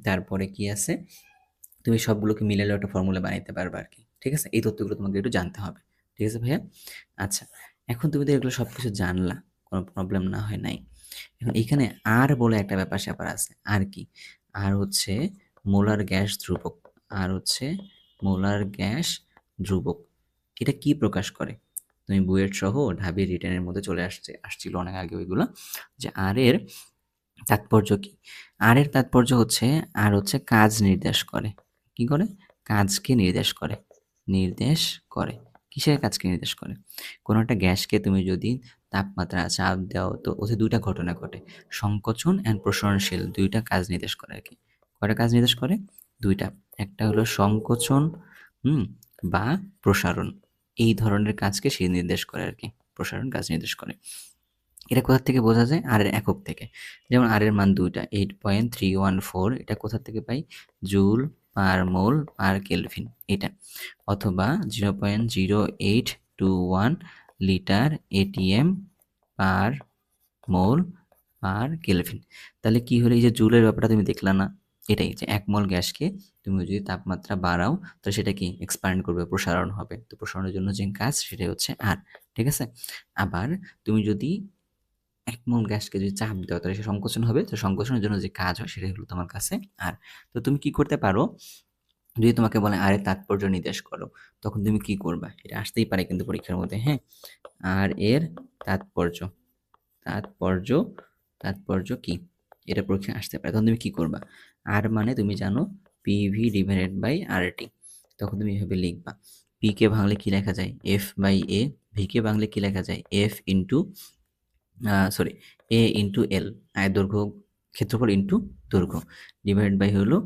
তারপরে কি আছে? তুমি সবগুলোকে মিলালেও একটা ফর্মুলা বানাইতে পারবে আর কি। ঠিক আছে? এই তথ্যগুলো তোমাকে একটু জানতে হবে। ঠিক আছে ভাইয়া? আচ্ছা, এখন তুমি তো এগুলো সব কিছু জানলা, কোনো প্রবলেম না হয় নাই। এখন এখানে আর বলে একটা ব্যাপার-স্যাপার আছে। আর কি? আর হচ্ছে মোলার গ্যাস ধ্রুবক। আর হচ্ছে মোলার গ্যাস ধ্রুবক। এটা কি প্রকাশ করে? তুমি বুয়েট সহ ঢাবি রিটেনের মধ্যে চলে আসছিল অনেক আগে ওইগুলা, যে আর এর তাৎপর্য কি? আর এর তাৎপর্য হচ্ছে আর হচ্ছে কাজ নির্দেশ করে। কি করে? কাজকে নির্দেশ করে। নির্দেশ করে। কিসের কাজকে নির্দেশ করে? কোনো একটা গ্যাসকে তুমি যদি তাপমাত্রা চাপ দাও তো ওতে ২ টা ঘটনা ঘটে। সংকোচন অ্যান্ড প্রসারণশীল ২ টা কাজ নির্দেশ করে আরকি। কয়টা কাজ নির্দেশ করে? ২ টা। একটা হলো সংকোচন, হুম? বা প্রসারণ। এই ধরনের কাজকে সে নির্দেশ করে আরকি। প্রসারণ কাজ নির্দেশ করে। এটা কোথা থেকে বোঝা যায়? আর এর একক থেকে। যেমন আর এর মান ২ টা, 8.314, এটা কোথা থেকে পাই? জুল পার মোল পার কেলভিন এটা। অথবা 0.0821 লিটার এটিএম পার মোল পার কেলভিন। তাহলে কি হলো? এই যে জুলের ব্যাপারটা তুমি দেখলা না? এটাই যে ১ মোল গ্যাসকে তুমি যদি তাপমাত্রা বাড়াও তো সেটা কি এক্সপ্যান্ড করবে, প্রসারণ হবে। তো প্রসারণের জন্য যে কাজ সেটাই হচ্ছে আর। ঠিক আছে? আবার তুমি যদি ১ মোল গ্যাসকে যদি চাপ দাও তাহলে সে সংকোচন হবে। তো সংকোচনের জন্য যে কাজ হয় সেটাই হলো তোমার কাছে আর। তো তুমি কি করতে পারো? যদি তোমাকে বলে আর এর তাৎপর্য নির্দেশ করো, তখন তুমি কি করবা? এটা আসতেই পারে কিন্তু পরীক্ষার মধ্যে, হ্যাঁ? আর এর তাৎপর্য, তাৎপর্য, তাৎপর্য কি? এটা পরীক্ষায় আসতে পারে। তখন তুমি কি করবা? আর মানে তুমি জানো পিভি ডিভাইডেড বাই আরটি। তখন তুমি এভাবে লিখবা। পি কে ভাঙলে কি লেখা যায়? F by A. ভি কে ভাঙলে কি লেখা যায়? F into sorry, A into L, আয়ের দৈর্ঘ্য ক্ষেত্রফল ইন্টু দৈর্ঘ্য, ডিভাইড বাই হলো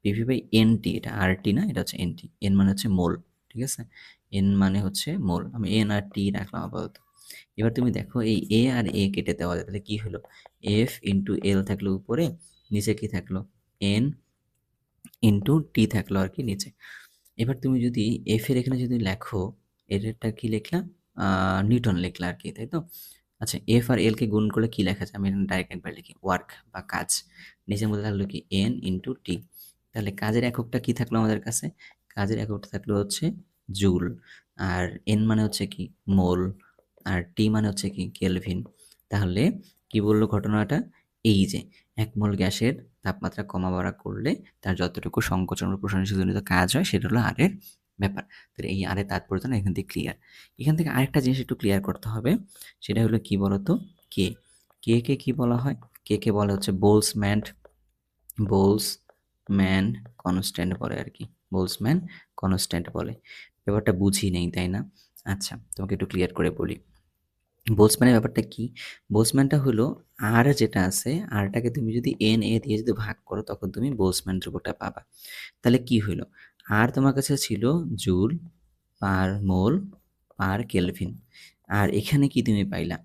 পিভি বাই এনটি। এটা আরটি না, এটা হচ্ছে এনটি। এন মানে হচ্ছে মোল। ঠিক আছে? এন মানে হচ্ছে মোল। আমি এন আর টি রাখলাম আপাতত। এবার তুমি দেখো এই এ আর এ কেটে দেওয়া যায়, তাহলে কি হলো? এফ ইন্টু এল থাকলো উপরে, নিচে কি থাকলো? এন ইন্টু টি থাকলো আর কি নিচে। এবার তুমি যদি এফ এর এখানে যদি লেখো, এরটা কি লিখলা? নিউটন লিখলা আর কি, তাই তো? আচ্ছা, এফ আর এল কে গুণ করলে কি লেখা যায়? আমি এখানে ডাইরেক্ট একবার লিখি, ওয়ার্ক বা কাজ। নিচের মধ্যে থাকলো কি? N into T. তাহলে কাজের এককটা কি থাকলো আমাদের কাছে? কাজের এককটা থাকলো হচ্ছে জুল। আর এন মানে হচ্ছে কি? মোল। আর টি মানে হচ্ছে কি? কেলভিন। তাহলে কি বললো ঘটনাটা? এই যে ১ মোল গ্যাসের তাপমাত্রা কমা বাড়া করলে তার যতটুকু সংকোচন ও প্রসারণজনিত কাজ হয় সেটা হলো আর এর ব্যাপার। তাহলে এই আর এর তাৎপর্যটা এখান থেকে ক্লিয়ার। এখান থেকে আরেকটা জিনিস একটু ক্লিয়ার করতে হবে। সেটা হলো কি বলতো? কে। কে কে কি বলা হয়? কে কে বলা হচ্ছে বোলসম্যান, বোলস ম্যান কনস্ট্যান্ট বলে আর কি, বোলসম্যান কনস্ট্যান্ট বলে। ব্যাপারটা বুঝি নেই, তাই না? আচ্ছা, তোমাকে একটু ক্লিয়ার করে বলি। বোলসম্যানের ব্যাপারটা কি? বোলসম্যানটা হলো আর যেটা আছে, আরটাকে তুমি যদি এন এ দিয়ে যদি ভাগ করো তখন তুমি বোলসম্যান ধ্রুবকটা পাবা। তাহলে কি হইল? আর তোমার কাছে ছিল জুল পার মোল পার কেলভিন। আর এখানে কি তুমি পাইলা?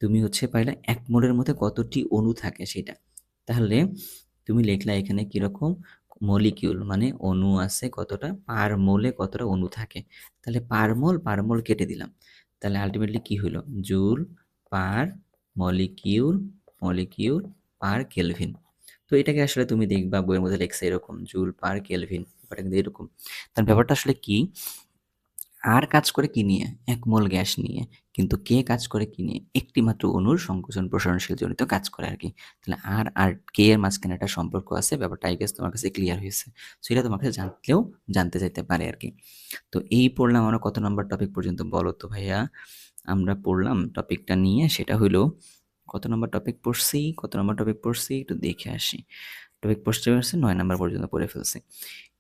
তুমি হচ্ছে পাইলা ১ মোলের মধ্যে কতটি অণু থাকে সেটা। তাহলে তুমি লিখলা এখানে কিরকম মলিকিউল মানে অণু আছে কতটা, পার মোলে কতটা অণু থাকে। তাহলে পার মোল কেটে দিলাম। তাহলে আল্টিমেটলি কি হলো? Joule per molecule molecule per kelvin. তো এটাকে আসলে তুমি দেখবা বইয়ের মধ্যে লেখছে এরকম জুল পার কেলভিন, ব্যাপারটা কিন্তু এরকম। তার ব্যাপারটা আসলে কি? আর কাজ করে কি নিয়ে? ১ মোল গ্যাস নিয়ে। কিন্তু কে কাজ করে কি নিয়ে? একটি মাত্র অণুর সংকোচন প্রসারণশীল জনিত কাজ করে আরকি। তাহলে আর কে এর মাঝখানে একটা সম্পর্ক আছে, ব্যাপারটা আই গেস তোমার কাছে ক্লিয়ার হয়েছে। সো এটা তোমার কাছে জানলেও জানতে চাইতে পারে আরকি। তো এই পড়লাম আমরা কত নাম্বার টপিক পর্যন্ত বলো তো ভাইয়া? আমরা পড়লাম টপিকটা নিয়ে, সেটা হইলো কত নাম্বার টপিক পড়ছি? কত নাম্বার টপিক পড়ছি? একটু দেখে আসি। টপিক পড়তে পারছি ৯ নাম্বার পর্যন্ত পড়ে ফেলছি।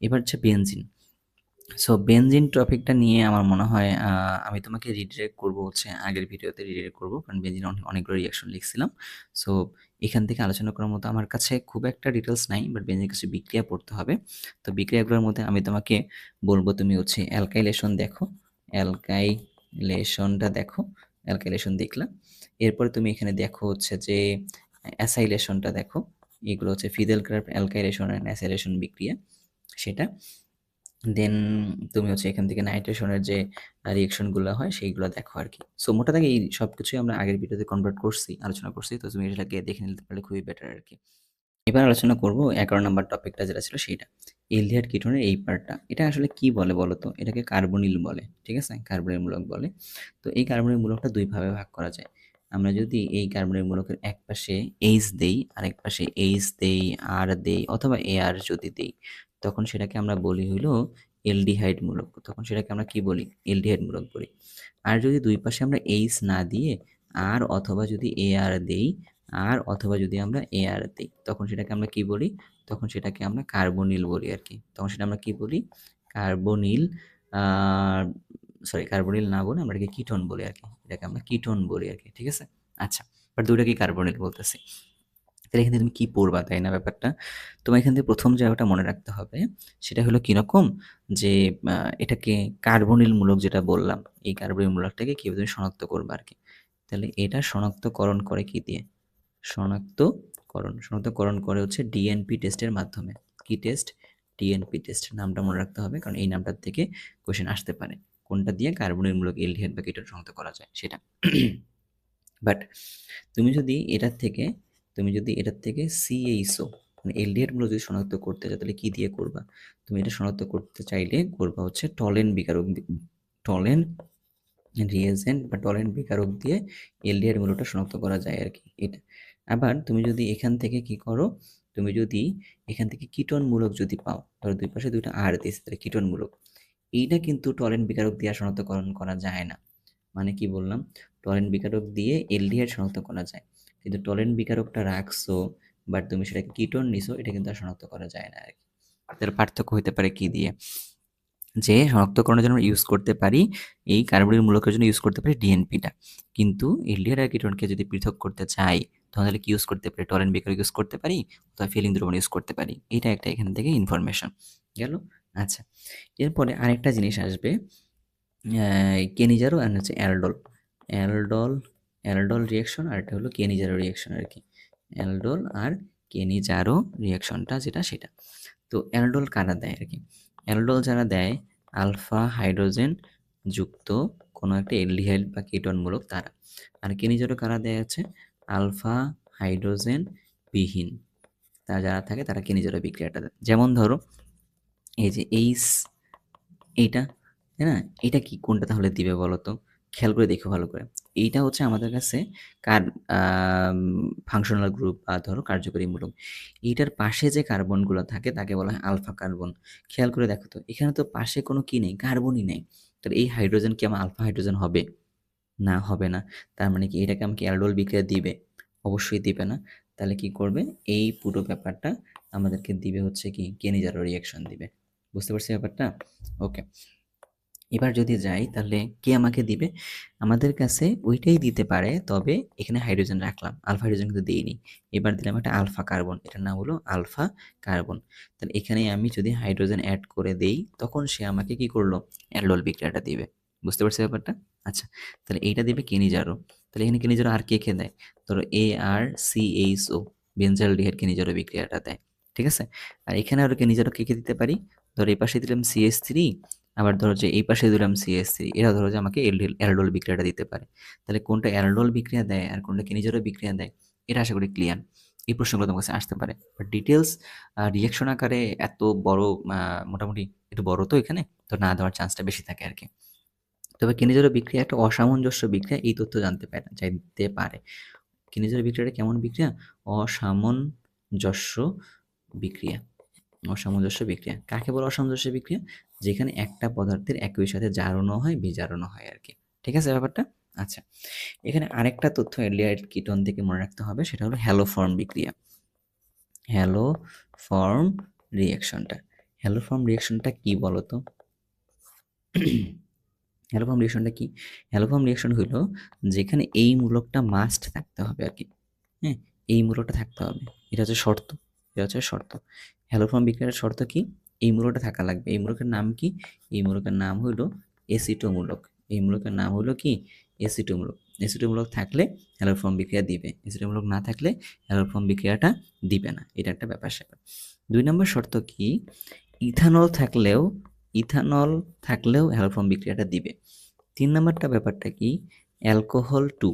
এবার হচ্ছে বেনজিন। সো বেনজিন টপিকটা নিয়ে আমার মনে হয় আমি তোমাকে রিডিরেক্ট করবো হচ্ছে আগের ভিডিওতে রিডিরেক্ট করবো, কারণ বেনজিন অনেকগুলো রিয়াকশন লিখছিলাম। সো এখান থেকে আলোচনা করার মতো আমার কাছে খুব একটা ডিটেলস নাই, বাট বেনজিনের কিছু বিক্রিয়া পড়তে হবে। তো বিক্রিয়াগুলোর মধ্যে আমি তোমাকে বলবো তুমি হচ্ছে অ্যালকাইলেশন দেখো, অ্যালকাইলেশনটা দেখো, অ্যালকাইলেশন দেখলা। এরপরে তুমি এখানে দেখো হচ্ছে যে অ্যাসাইলেশনটা দেখো। এগুলো হচ্ছে Fidel craft alkylation and acylation বিক্রিয়া, সেটা। দেন তুমি হচ্ছে এখান থেকে নাইট্রেশনের যে রিঅ্যাকশনগুলো হয় সেইগুলো দেখো আর কি। সো মোটা দাগে এই সব কিছুই আমরা আগের ভিডিওতে কনভার্ট করছি, আলোচনা করছি। তো তুমি এটাকে দেখে নিতে পারলে খুবই বেটার আর কি। এবার আলোচনা করব 11 নাম্বার টপিকটা যেটা ছিল সেইটা। এলডিহাইড কিটোনের এই পার্টটা। এটা আসলে কি বলে বলো তো? এটাকে কার্বনিল বলে। ঠিক আছে? কার্বনিল মূলক বলে। তো এই কার্বনিল মূলকটা ২ ভাবে ভাগ করা যায়। আমরা যদি এই কার্বনিল মূলকের এক পাশে H দেই, আরেক পাশে H দেই, R দেই অথবা AR যদি দেই, তখন সেটাকে আমরা বলি হইলো এলডিহাইড মূলক। তখন সেটাকে আমরা কি বলি? এলডিহাইড মূলক বলি। আর যদি দুই পাশে আমরা H না দিয়ে R অথবা যদি AR দেই, আর অথবা যদি আমরা এআর দিই, তখন সেটাকে আমরা কি বলি? তখন সেটাকে আমরা কার্বনিল বলি আর কি। তখন সেটা আমরা কি বলি? কার্বনিল। সরি, কার্বনিল না বলে আমরা এটাকে কিটোন বলি আর কি। এটাকে আমরা কিটোন বলি আর কি। ঠিক আছে? আচ্ছা, বাট দুইটাকেই কার্বনিল বলতেছি। তাহলে এখান থেকে তুমি কি পড়বা, তাই না ব্যাপারটা? তোমার এখান থেকে প্রথম জায়গাটা মনে রাখতে হবে, সেটা হলো কিরকম যে এটাকে কার্বনিল মূলক যেটা বললাম, এই কার্বনিল মূলকটাকে কীভাবে তুমি শনাক্ত করবা আর কি। তাহলে এটা শনাক্তকরণ করে কি দিয়ে? শনাক্তকরণ করে হচ্ছে ডিএনপি টেস্টের মাধ্যমে। কি টেস্ট? DNP test. নামটা মনে রাখতে হবে, কারণ এই নামটার থেকে কোয়েশ্চেন আসতে পারে। কোনটা দিয়ে কার্বনিল মূলক এলডিহাইড বা কিটোন শনাক্ত করা যায় সেটা। বাট তুমি যদি এটার থেকে সিএইচও মানে এলডিহাইড মূলক যদি শনাক্ত করতে চাও, তাহলে কি দিয়ে করবা? তুমি এটা শনাক্ত করতে চাইলে করবা হচ্ছে টলেন বিকারক, টলেন রিয়েজেন্ট বা টলেন বিকারক দিয়ে এলডিহাইড মূলকটা শনাক্ত করা যায় আর কি। এটা আবার তুমি যদি এখান থেকে কি করো, তুমি যদি এখান থেকে কিটোন মূলক যদি পাও, ধরো দুই পাশে দুইটা আর দিয়েছে, তাহলে কিটোন মূলক, এইটা কিন্তু টলেন বিকারক দিয়ে শনাক্তকরণ করা যায় না। মানে কি বললাম? টলেন বিকারক দিয়ে এলডিহাইড শনাক্ত করা যায়, কিন্তু টলেন বিকারকটা রাখছো বাট তুমি সেটাকে কিটোন নিছো, এটা কিন্তু আর শনাক্ত করা যায় না আর কি। তার পার্থক্য হতে পারে কি দিয়ে? যে শনাক্তকরণের জন্য ইউজ করতে পারি এই কার্বনিল মূলকের জন্য ইউজ করতে পারি ডিএনপিটা, কিন্তু এলডিহাইড আর কিটোনকে যদি পৃথক করতে চাই তাহলে কি ইউজ করতে পারি? টলেন বিকারক ইউজ করতে পারি অথবা ফিলিং দ্রবণ ইউজ করতে পারি। এটা একটা এখান থেকে ইনফরমেশন গেল। আচ্ছা, এরপরে আরেকটা জিনিস আসবে, কেনিজারো অ্যান্ড হচ্ছে অ্যালডল। অ্যালডল অ্যালডল রিয়াকশন আর এটা হলো কেনিজারো রিয়াকশন আর কি। অ্যালডল আর কেনিজারো রিয়াকশনটা যেটা সেটা। তো অ্যালডল কারা দেয় আর কি? অ্যালডল যারা দেয় আলফা হাইড্রোজেন যুক্ত কোনো একটা এলডিহাইড বা কিটোনমূলক তারা। আর কেনিজারো কারা দেয় আছে? আলফা হাইড্রোজেন বিহীন তারা যারা থাকে তারা কেনিজারো বিক্রিয়াটা দেয়। যেমন ধরো এই যে এইচ, এইটা, তাই না? এটা কি কোনটা তাহলে দিবে বলো তো? খেয়াল করে দেখো ভালো করে। এইটা হচ্ছে আমাদের কাছে কার ফাংশনাল গ্রুপ বা ধরো কার্যকরী মূলক। এইটার পাশে যে কার্বনগুলো থাকে তাকে বলা হয় আলফা কার্বন। খেয়াল করে দেখো তো, এখানে তো পাশে কোনো কি নেই, কার্বনই নেই। তাহলে এই হাইড্রোজেন কি আমার আলফা হাইড্রোজেন হবে? না, হবে না। তার মানে কি এটাকে আমাকে অ্যালডোল বিক্রিয়া দিবে? অবশ্যই দিবে না। তাহলে কি করবে? এই পুরো ব্যাপারটা আমাদেরকে দিবে হচ্ছে কি কেনিজারো রিয়াকশন দিবে। বুঝতে পারছি ব্যাপারটা? ওকে। এবার যদি যাই তাহলে কে আমাকে দিবে? আমাদের কাছে ওইটাই দিতে পারে, তবে এখানে হাইড্রোজেন রাখলাম, আলফা হাইড্রোজেন কিন্তু দিইনি। এবার দিলাম একটা আলফা কার্বন, এটার নাম হলো আলফা কার্বন। তাহলে এখানে আমি যদি হাইড্রোজেন অ্যাড করে দেই তখন সে আমাকে কি করলো? অ্যালডোল বিক্রিয়াটা দিবে। বুঝতে পারছি ব্যাপারটা? আচ্ছা, তাহলে এইটা দিবে কেনিজারো। তাহলে এখানে কেনিজারো আর কে দেয়? ধরো ArCHO বেনজালডিহাইড কেনিজারো বিক্রিয়াটা দেয়। ঠিক আছে? আর এখানে আরো কেনিজারো কে দিতে পারি? ধরো এই পাশে দিলাম CH3, আবার ধরো যে এই পাশে দিলাম CH3, এরা ধরো যে আমাকে অ্যালডোল বিক্রিয়াটা দিতে পারে। তাহলে কোনটা অ্যালডোল বিক্রিয়া দেয় আর কোনটা কেনিজারো বিক্রিয়া দেয়, এটা আশা করি ক্লিয়ার। এই প্রশ্নগুলো তোমার কাছে আসতে পারে, বাট ডিটেলস রিয়াকশন আকারে এত বড়, মোটামুটি একটু বড় তো এখানে, তো না দেওয়ার চান্সটা বেশি থাকে আর কি। তবে কেনিজারো বিক্রিয়া একটা অসামঞ্জস্য বিক্রিয়া, এই তথ্য জানতে পারে চাইতে পারে। কেনিজারো বিক্রিয়াটা কেমন বিক্রিয়া? অসামঞ্জস্য বিক্রিয়া। অসামঞ্জস্য বিক্রিয়া কাকে বলে? অসামঞ্জস্য বিক্রিয়া যেখানে একটা পদার্থের একই সাথে জারণও হয় বিজারণও হয় আর কি। ঠিক আছে ব্যাপারটা? আচ্ছা, এখানে আরেকটা তথ্য অ্যালডিহাইড কিটোন থেকে মনে রাখতে হবে, সেটা হলো হ্যালোফর্ম বিক্রিয়া। হ্যালোফর্ম রিঅ্যাকশনটা, হ্যালোফর্ম রিঅ্যাকশনটা কি বলতো? হ্যালোফর্ম রিঅ্যাকশনটা কি? হ্যালোফর্ম রিঅ্যাকশন হলো যেখানে এই মূলকটা মাস্ট থাকতে হবে আর কি। হ্যাঁ, এই মূলকটা থাকতে হবে, এটা হচ্ছে শর্ত। এটা হচ্ছে শর্ত। হ্যালোফর্ম বিক্রিয়ার শর্ত কি? এই মূলকটা থাকা লাগবে। এই মূলকের নাম কি? এই মূলকের নাম হলো এসিটো মূলক। এই মূলকের নাম হলো কি? এসিটো মূলক। এসিটো মূলক থাকলে হ্যালোফর্ম বিক্রিয়া দিবে, এসিটো মূলক না থাকলে হ্যালোফর্ম বিক্রিয়াটা দিবে না। এটা একটা ব্যাপার স্যাপার। 2 নম্বর শর্ত কি? ইথানল থাকলেও, ইথানল থাকলেও হ্যালোফর্ম বিক্রিয়াটা দিবে। 3 নাম্বারটা ব্যাপারটা কি? অ্যালকোহল 2,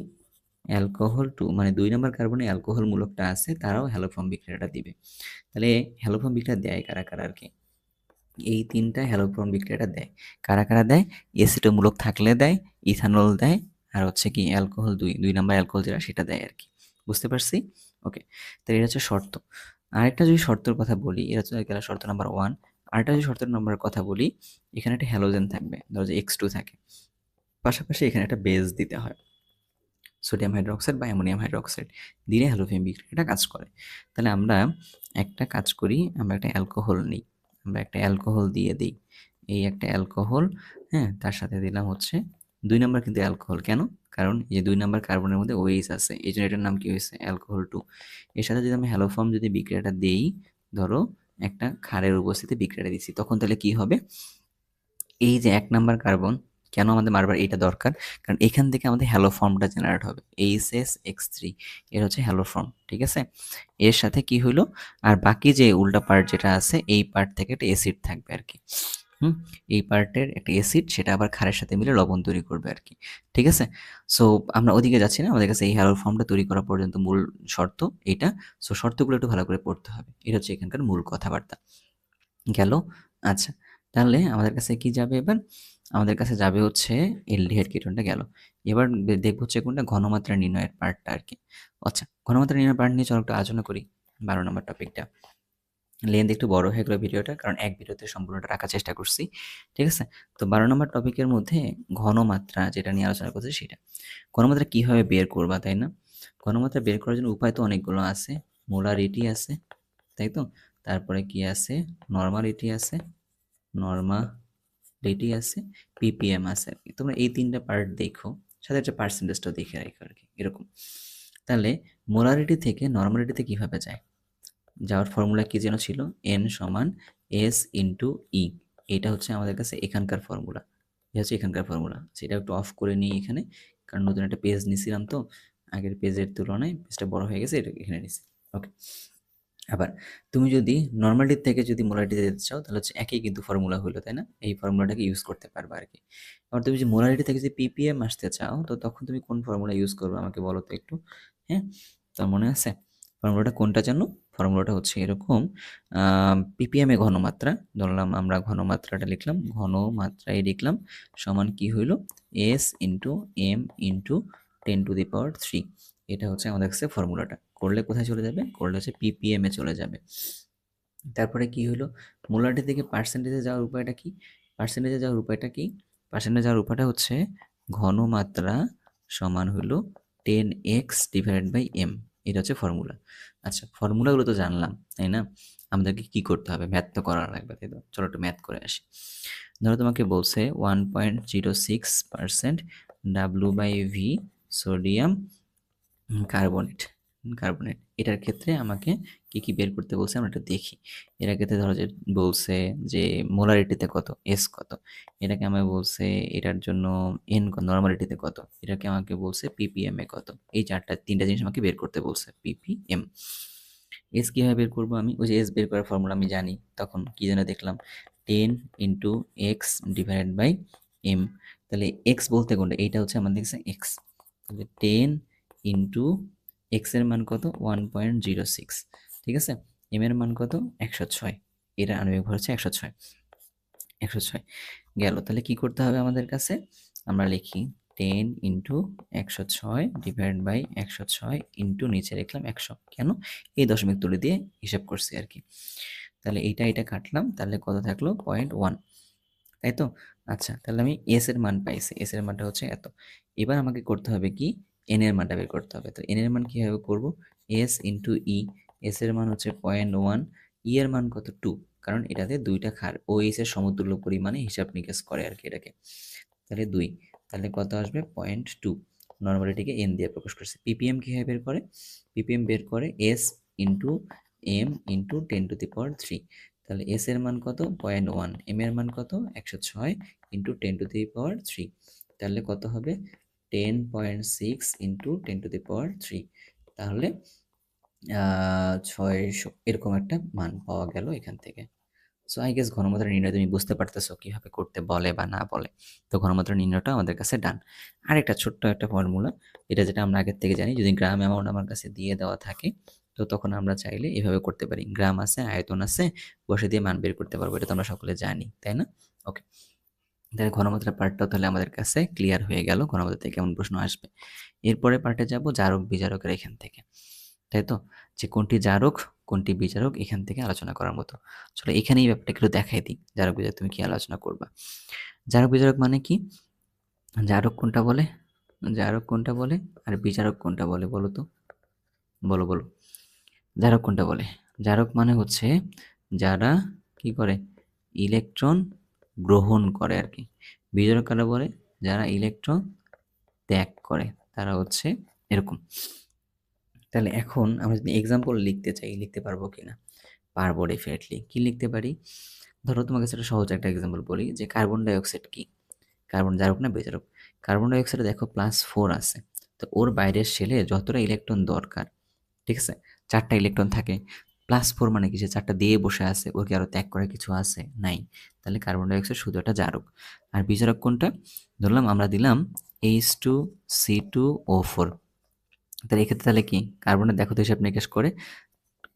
অ্যালকোহল 2 মানে 2 নাম্বার কার্বনে অ্যালকোহল মূলকটা আছে, তারাও হ্যালোফর্ম বিক্রিয়াটা দিবে। তাহলে হ্যালোফর্ম বিক্রিয়া দেয় কারা কারা আর কি? এই 3টা হ্যালোফর্ম বিক্রিয়াটা দেয়। কারা কারা দেয়? এসিটো মূলক থাকলে দেয়, ইথানল দেয়, আর হচ্ছে কি অ্যালকোহল 2 নাম্বার অ্যালকোহল যেটা সেটা দেয় আর কি। বুঝতে পারছি? ওকে, তাহলে এটা হচ্ছে শর্ত। আরেকটা যদি শর্তের কথা বলি, এটা হচ্ছে গেল শর্ত নাম্বার 1। আরেকটা যদি শর্তের নম্বরের কথা বলি, এখানে একটা হ্যালোজেন থাকবে, ধরো যে X2 থাকে, পাশাপাশি এখানে একটা বেস দিতে হয়, সোডিয়াম হাইড্রোক্সাইড বা অ্যামোনিয়াম হাইড্রোক্সাইড, দিলে হ্যালোফর্ম বিক্রিয়াটা কাজ করে। তাহলে আমরা একটা কাজ করি, আমরা একটা অ্যালকোহল নিই, আমরা একটা অ্যালকোহল দিয়ে দিই, এই একটা অ্যালকোহল, হ্যাঁ, তার সাথে দিলাম হচ্ছে 2 নাম্বার কিন্তু অ্যালকোহল। কেন? কারণ এই যে 2 নাম্বার কার্বনের মধ্যে OH আছে, এই জন্য এটার নাম কি হয়েছে? অ্যালকোহল 2। এর সাথে যদি আমি হ্যালোফর্ম যদি বিক্রিয়াটা দেই, ধরো একটা ক্ষারের উপস্থিতি বিক্রিয়াটা দিচ্ছি, তখন তাহলে কি হবে? এই যে 1 নাম্বার কার্বন, কেন আমাদের বারবার এটা দরকার? কারণ এখান থেকে আমাদের হ্যালো ফর্মটা জেনারেট হবে, HSX3, এর হচ্ছে হ্যালো ফর্ম। ঠিক আছে? এর সাথে কি হইলো? আর বাকি যে উল্টা পার্ট যেটা আছে, এই পার্ট থেকে একটা অ্যাসিড থাকবে আর কি। এই পার্টের একটা অ্যাসিড, সেটা আবার ক্ষারের সাথে মিলে লবণ তৈরি করবে আর কি। ঠিক আছে? সো আমরা ওদিকে যাচ্ছি না, আমাদের কাছে এই হ্যালো ফর্মটা তৈরি করা পর্যন্ত মূল শর্ত এইটা। সো শর্তগুলো একটু ভালো করে পড়তে হবে। এটা হচ্ছে এখানকার মূল কথাবার্তা। গেল? আচ্ছা, তাহলে আমাদের কাছে কি যাবে এবার? আমাদের কাছে যাবে হচ্ছে অ্যালডিহাইড কিটোনটা গেল। এবার দেখব হচ্ছে কোনটা ঘনমাত্রা নির্ণয়ের পার্টটা আর কি। আচ্ছা, ঘনমাত্রা নির্ণয়ের পার্ট নিয়ে চলো একটু আলোচনা করি। 12 নম্বর টপিকটা। লেন্থ একটু বড় হয়ে গেল ভিডিওটা, কারণ এক ভিডিওতে সম্পূর্ণটা রাখার চেষ্টা করছি। ঠিক আছে? তো 12 নম্বর টপিকের মধ্যে ঘনমাত্রা যেটা নিয়ে আলোচনা করছি সেটা। ঘনমাত্রা কিভাবে বের করবা, তাই না? ঘনমাত্রা বের করার জন্য উপায় তো অনেকগুলো আছে। মোলারিটি আছে, তাই তো? তারপরে কি আছে? নরমালিটি আছে, নরমালিটি আছে, পিপিএম আছে আর কি। তোমরা এই 3টা পার্ট দেখো, সাথে একটা পার্সেন্টেজটাও দেখে রাখো আর কি, এরকম। তাহলে মোলারিটি থেকে নরমালিটিতে কিভাবে যায়? যাওয়ার ফর্মুলা কি যেন ছিল? N সমান S/E। এটা হচ্ছে আমাদের কাছে এখানকার ফর্মুলা। এটা হচ্ছে এখানকার ফর্মুলা। সেটা একটু অফ করে নিই এখানে, কারণ নতুন একটা পেজ নিছিলাম তো, আগের পেজের তুলনায় পেজটা বড় হয়ে গেছে, এটা এখানে নিছি। ওকে। আবার তুমি যদি নরমালিটি থেকে যদি মোলারিটিতে যেতে চাও, তাহলে হচ্ছে একই কিন্তু ফর্মুলা হলো, তাই না? এই ফর্মুলাটাকে ইউজ করতে পারবে আর কি। আবার তুমি যদি মোলারিটি থেকে যদি পিপিএম আসতে চাও, তো তখন তুমি কোন ফর্মুলা ইউজ করবে আমাকে বলো তো একটু। হ্যাঁ, তোর মনে আছে ফর্মুলাটা কোনটা জানো? ফর্মুলাটা হচ্ছে এরকম, পিপিএম এ ঘনমাত্রা ধরলাম, আমরা ঘনমাত্রাটা লিখলাম, ঘনমাত্রায় লিখলাম সমান কি হইল? S/M/10⁻³ এটা হচ্ছে আমাদের কাছে ফর্মুলাটা। করলে কোথায় চলে যাবে? করলে হচ্ছে পিপিএম এ চলে যাবে। তারপরে কি হলো? মোলারিটি থেকে পার্সেন্টেজে যাওয়ার উপায়টা কি? পার্সেন্টেজে যাওয়ার উপায়টা কি? পার্সেন্টেজে যাওয়ার উপায়টা হচ্ছে ঘনমাত্রা সমান হলো 10x/m। এটা হচ্ছে ফর্মুলা। আচ্ছা, ফর্মুলাগুলো তো জানলাম, তাই না? আমাদেরকে কি করতে হবে? ম্যাথ তো করা লাগবে, তাই তো? চলো একটু ম্যাথ করে আসি। ধরো তোমাকে বলছে 1.06% W/V সোডিয়াম কার্বনেট কার্বনেট এটার ক্ষেত্রে আমাকে কি কি বের করতে বলছে আমরা এটা দেখি। এটার ক্ষেত্রে ধরো যে বলছে যে মোলারিটিতে কত, এস কত, এটাকে আমাকে বলছে এটার জন্য এন নর্মালিটিতে কত, এটাকে আমাকে বলছে পিপিএম এ কত। এই তিনটা জিনিস আমাকে বের করতে বলছে। পিপিএম, এস কীভাবে বের করবো? আমি ওই যে এস বের করার ফর্মুলা আমি জানি, তখন কি যেন দেখলাম 10 × x/m। তাহলে এক্স বলতে কোনটা? এইটা হচ্ছে আমাদের দেখছে এক্স। তাহলে 10 × এর মান কত? 1.06। ঠিক আছে, এম এর মান কত? 106। এর আণবিক ভর হচ্ছে 106। 106 গেল। তাহলে কি করতে হবে আমাদের কাছে? আমরা লিখি 10 × 106 ইন্টু নিচে লিখলাম 100। কেন? এই দশমিক তুলে দিয়ে হিসাব করছি আর কি। তাহলে এটা কাটলাম, তাহলে কত থাকলো? 0.1, তাই তো? আচ্ছা, তাহলে আমি এস এর মান পাইছি, এস এর মানটা হচ্ছে এত। এবার আমাকে করতে হবে কি? এন এর মানটা বের করতে হবে। তো এন এর মান কীভাবে করবো? এস ইন্টু ই। এস এর মান হচ্ছে 0.1, ই এর মান কত? 2, কারণ এটাতে দুইটা ক্ষার ও এইচ এর সমতুল্য পরিমাণে হিসাব নিকেশ করে আর কি এটাকে। তাহলে 2, তাহলে কত আসবে? 0.2। নর্মালিটিকে এন দিয়ে প্রকাশ করছে। পিপিএম কীভাবে বের করে? পিপিএম বের করে এস ইন্টু এম ইন্টু 10⁻³ তাহলে এস এর মান কত? 0.1, এম এর মান কত? 106 ইন্টু 10⁻³ তাহলে কত হবে? 10.6 ইন্টু 10⁻³। তাহলে 600 এরকম একটা মান পাওয়া গেল এখান থেকে। সো আই গেস ঘনমাত্রা নির্ণয় তুমি বুঝতে পারতেছো কিভাবে করতে বলে বা না বলে। তো ঘনমাত্রা নির্ণয়টা আমাদের কাছে ডান। আরেকটা ছোট্ট একটা ফর্মুলা, এটা যেটা আমরা আগের থেকে জানি, যদি গ্রাম অ্যামাউন্ট আমার কাছে দিয়ে দেওয়া থাকে তো তখন আমরা চাইলে এভাবে করতে পারি। গ্রাম আছে, আয়তন আছে, বসে দিয়ে মান বের করতে পারবো। এটা তো আমরা সকলে জানি, তাই না? ওকে, তাহলে ঘনমাত্রা পার্টটাও তাহলে আমাদের কাছে ক্লিয়ার হয়ে গেল, ঘনমাত্রা থেকে কেমন প্রশ্ন আসবে। এরপরে পার্টে যাব জারক বিজারকের এখান থেকে, তাই তো? যে কোনটি জারক কোনটি বিজারক এখান থেকে আলোচনা করার মতো। চলো এখানে এই ব্যাপারটা একটু দেখাই দিই, জারক বিজারক তুমি কি আলোচনা করবা। জারক বিজারক মানে কি? জারক কোনটা বলে, জারক কোনটা বলে, আর বিজারক কোনটা বলে বলো তো? বলো বলো, জারক কোনটা বলে? জারক মানে হচ্ছে যারা কি করে? ইলেকট্রন গ্রহণ করে আর কি। বিজারক কারা বলে? যারা ইলেকট্রন ত্যাগ করে, তারা হচ্ছে এরকম। তাহলে এখন আমরা যদি এক্সাম্পল লিখতে চাই, লিখতে পারবো কিনা? পারবো ডেফিনেটলি। কি লিখতে পারি? ধরো তোমাকে সেটা সহজ একটা এক্সাম্পল বলি, যে কার্বন ডাইঅক্সাইড কি? কার্বন জারক না বিজারক? কার্বন ডাইঅক্সাইডে দেখো +4 আছে, তো ওর বাইরের শেলে যতটা ইলেকট্রন দরকার, ঠিক আছে, 4টা ইলেকট্রন থাকে। +4 মানে কি? সে 4টা দিয়ে বসে আছে, ওর কি আরও ত্যাগ করার কিছু আছে? নাই। তাহলে কার্বন ডাইঅক্সাইড শুধু একটা জারক। আর বিজারক কোনটা? ধরলাম আমরা দিলাম H2C2O4। তাহলে এক্ষেত্রে তাহলে কি? কার্বনের দেখো তো হিসাব নিকাশ করে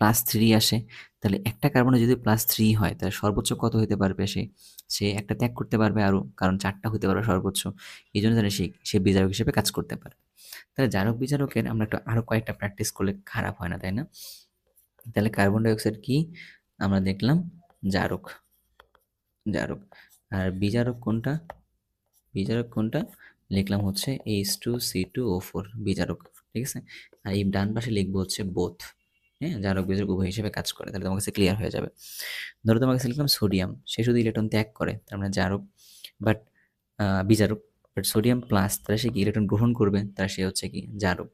+3 আসে। তাহলে একটা কার্বনে যদি +3 হয় তাহলে সর্বোচ্চ কত হতে পারবে সে? সে একটা ত্যাগ করতে পারবে আরও, কারণ 4টা হতে পারবে সর্বোচ্চ। এই জন্য তাহলে সে বিজারক হিসেবে কাজ করতে পারে। তাহলে জারক বিজারকের আমরা একটু আরও কয়েকটা প্র্যাকটিস করলে খারাপ হয় না, তাই না? তাহলে কার্বন ডাইঅক্সাইড কি? আমরা দেখলাম জারক, জারক। আর বিজারক কোনটা? বিজারক কোনটা? লিখলাম হচ্ছে H2C2O4 বিজারক, ঠিক আছে? আর এই ডান পাশে লিখবো হচ্ছে বোথ। হ্যাঁ, জারক বিজারক উভয় হিসেবে কাজ করে, তাহলে তোমার কাছে ক্লিয়ার হয়ে যাবে। ধরো তোমার কাছে লিখলাম সোডিয়াম, সে শুধু ইলেকট্রন ত্যাগ করে, তার মানে জারক, বাট বিজারক। বাট সোডিয়াম প্লাস, তাহলে সে কি ইলেকট্রন গ্রহণ করবে, তার সে হচ্ছে কি জারক।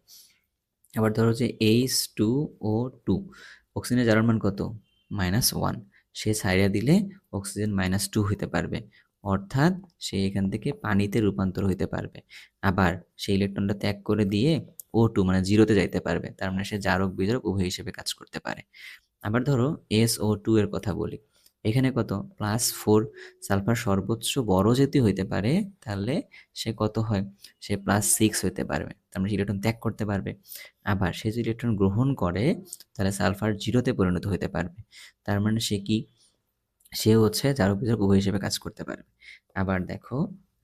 আবার ধরো যে H2O2, অক্সিজেনের জারণ মান কত? -1, সে ছাইড়া দিলে অক্সিজেন -2 হইতে পারবে, অর্থাৎ সে এখান থেকে পানিতে রূপান্তর হইতে পারবে। আবার সেই ইলেকট্রনটা ত্যাগ করে দিয়ে O2 মানে জিরোতে যাইতে পারবে, তার মানে সে জারক বিজারক উভয় হিসেবে কাজ করতে পারে। আবার ধরো SO2 এর কথা বলি, এখানে কত? +4, সালফার সর্বোচ্চ বড় যদি হইতে পারে তাহলে সে কত হয়? সে +6 হইতে পারবে, তার মানে ইলেকট্রন ত্যাগ করতে পারবে। আবার সে যদি ইলেকট্রন গ্রহণ করে তাহলে সালফার জিরোতে পরিণত হইতে পারবে, তার মানে সে কি? সে হচ্ছে জারক বিজারক উভয় হিসেবে কাজ করতে পারবে। আবার দেখো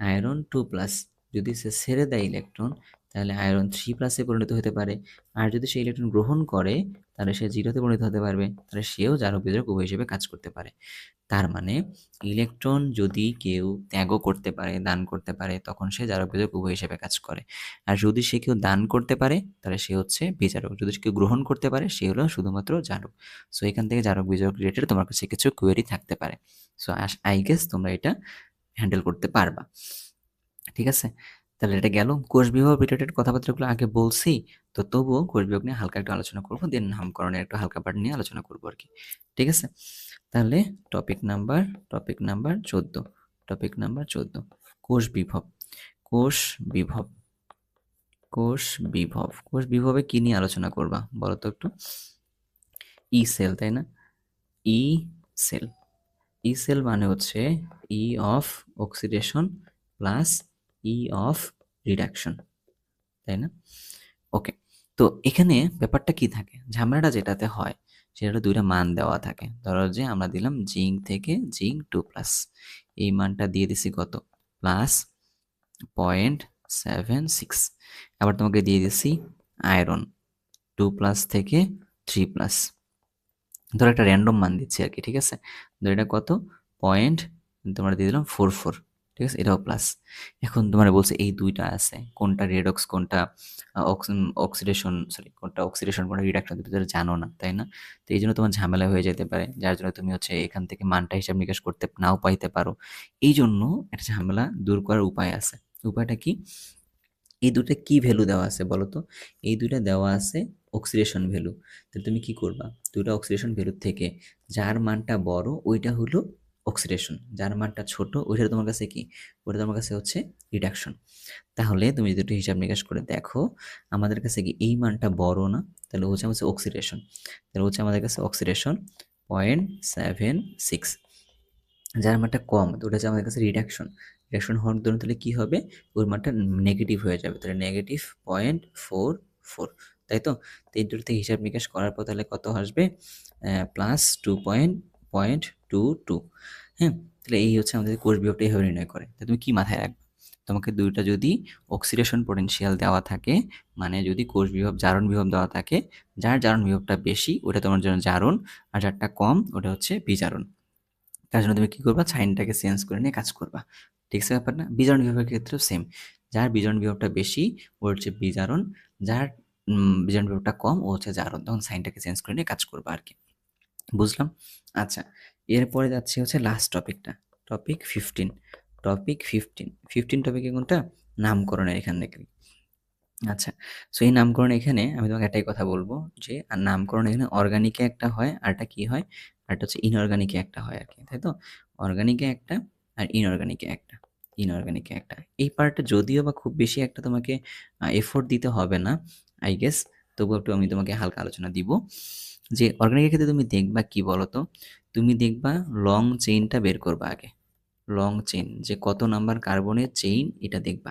আয়রন 2+, যদি সে ছেড়ে দেয় ইলেকট্রন তাহলে আয়রন 3+ পরিণত হতে পারে। আর যদি সে ইলেকট্রন গ্রহণ করে তাহলে সে 0-তে পরিণত হতে পারবে, তাহলে সেও জারক বিজারক উভয় হিসেবে কাজ করতে পারে। তার মানে ইলেকট্রন যদি কেউ ত্যাগও করতে পারে, দান করতে পারে, তখন সে জারক বিজারক উভয় হিসেবে কাজ করে। আর যদি সে কেউ দান করতে পারে তাহলে সে হচ্ছে বিজারক, যদি সে কেউ গ্রহণ করতে পারে সে হলো শুধুমাত্র জারক। সো এখান থেকে জারক বিজারক রিলেটেড তোমার কাছে কিছু কোয়েরি থাকতে পারে। সো আই গেস তোমরা এটা হ্যান্ডেল করতে পারবা। ঠিক আছে, তাহলে এটা গেল। কোষ বিভাগ রিলেটেড কথাবার্তাগুলো আগে বলছি, তো তবুও কোষ বিভাগ নিয়ে হালকা একটু আলোচনা করবো, দেন নামকরণের একটু হালকা পার্ট নিয়ে আলোচনা করবো আর কি। ঠিক আছে, তাহলে টপিক নাম্বার 14, কোষ বিভব। কোষ বিভব কোষ বিভবে কি নিয়ে আলোচনা করবা বলো তো একটু? ই সেল, তাই না? ই সেল, ই সেল মানে হচ্ছে ই of oxidation plus E of reduction, তাই না? ওকে, তো এখানে ব্যাপারটা কি থাকে, ঝামেলাটা যেটাতে হয় সেটা দুইটা মান দেওয়া থাকে। ধরো যে আমরা দিলাম জিঙ্ক থেকে জিঙ্ক 2+, এই মানটা দিয়ে দিছি কত, +0.76। আবার তোমাকে দিয়ে দিছি আয়রন 2+ থেকে 3+, ধরো একটা র্যান্ডম মান দিচ্ছি আর কি। ঠিক আছে, ধরো এটা কত, পয়েন্ট, তোমরা দিয়ে দিলাম 44। ঠিক আছে, এটাও প্লাস। এখন তোমার বলছে এই দুইটা আছে, কোনটা রেডক্স কোনটা অক্সিডেশন, সরি কোনটা অক্সিডেশন কোনটা রিডাকশন, তুমি তো জানো না, তাই না? তো এই জন্য তোমার ঝামেলা হয়ে যেতে পারে, যার জন্য তুমি হচ্ছে এখান থেকে মানটা হিসাব নিকাশ করতে নাও পাইতে পারো। এই জন্য একটা ঝামেলা দূর করার উপায় আছে। উপায়টা কি? এই দুটো কি ভ্যালু দেওয়া আছে বলো তো? এই দুইটা দেওয়া আছে অক্সিডেশন ভ্যালু। তাহলে তুমি কি করবা, দুটো অক্সিডেশন ভ্যালু থেকে যার মানটা বড় ওইটা হলো অক্সিডেশন, যার মানটা ছোট ওইটা তোমার কাছে কি, ওইটা তোমার কাছে হচ্ছে রিডাকশন। তাহলে তুমি যদি একটু হিসাব নিকাশ করে দেখো, আমাদের কাছে কি এই মানটা বড় না, তাহলে হচ্ছে আমাদের অক্সিডেশন, তাহলে হচ্ছে আমাদের কাছে অক্সিডেশন 0.76। যার মানটা কম তো ওটা হচ্ছে আমাদের কাছে রিডাকশন, রিডাকশন হওয়ার জন্য তাহলে কী হবে, ওর মানটা নেগেটিভ হয়ে যাবে, তাহলে -0.44, তাই তো? তো এই দুটো থেকে হিসাব নিকাশ করার পর তাহলে কত আসবে, +2.22। হ্যাঁ, তাহলে এই হচ্ছে আমাদের কোষ বিভবটা এইভাবে নির্ণয় করে। তা তুমি কি মাথায় রাখবে, তোমাকে দুইটা যদি অক্সিডেশন পোটেনশিয়াল দেওয়া থাকে, মানে যদি কোষ বিভব জারণ বিভব দেওয়া থাকে, যার জারণ বিভবটা বেশি ওটা তোমার জন্য জারণ, আর যারটা কম ওটা হচ্ছে বিজারণ। তার জন্য তুমি কী করবা, সাইনটাকে চেঞ্জ করে নিয়ে কাজ করবা। ঠিক আছে ব্যাপার না? বিজারণ বিভাগের ক্ষেত্রেও সেম, যার বিজারণ বিভবটা বেশি ও হচ্ছে বিজারণ, যার বিজারণ বিভবটা কম ও হচ্ছে জারণ, তখন সাইনটাকে চেঞ্জ করে নিয়ে কাজ করবা আর কি। বুঝলাম? আচ্ছা, এরপরে যাচ্ছি হচ্ছে লাস্ট টপিকটা, টপিক 15 টপিকে কোনটা, নামকরণের এখান থেকে। আচ্ছা, সো এই নামকরণ এখানে আমি তোমাকে একটাই কথা বলবো যে নামকরণ এখানে অর্গানিকে একটা হয়, আরটা কি হয়, আরটা হচ্ছে ইনঅর্গানিকে একটা হয় আর কি, তাই তো? অর্গানিকে একটা আর ইনঅর্গানিকে একটা। এই পার্টটা যদিও বা খুব বেশি একটা তোমাকে এফোর্ট দিতে হবে না আই গেস, তবুও একটু আমি তোমাকে হালকা আলোচনা দিব। যে অর্গানিকের ক্ষেত্রে তুমি দেখবা কি বলো তো, তুমি দেখবা লং চেইনটা বের করবা আগে, লং চেইন যে কত নাম্বার কার্বনের চেইন এটা দেখবা।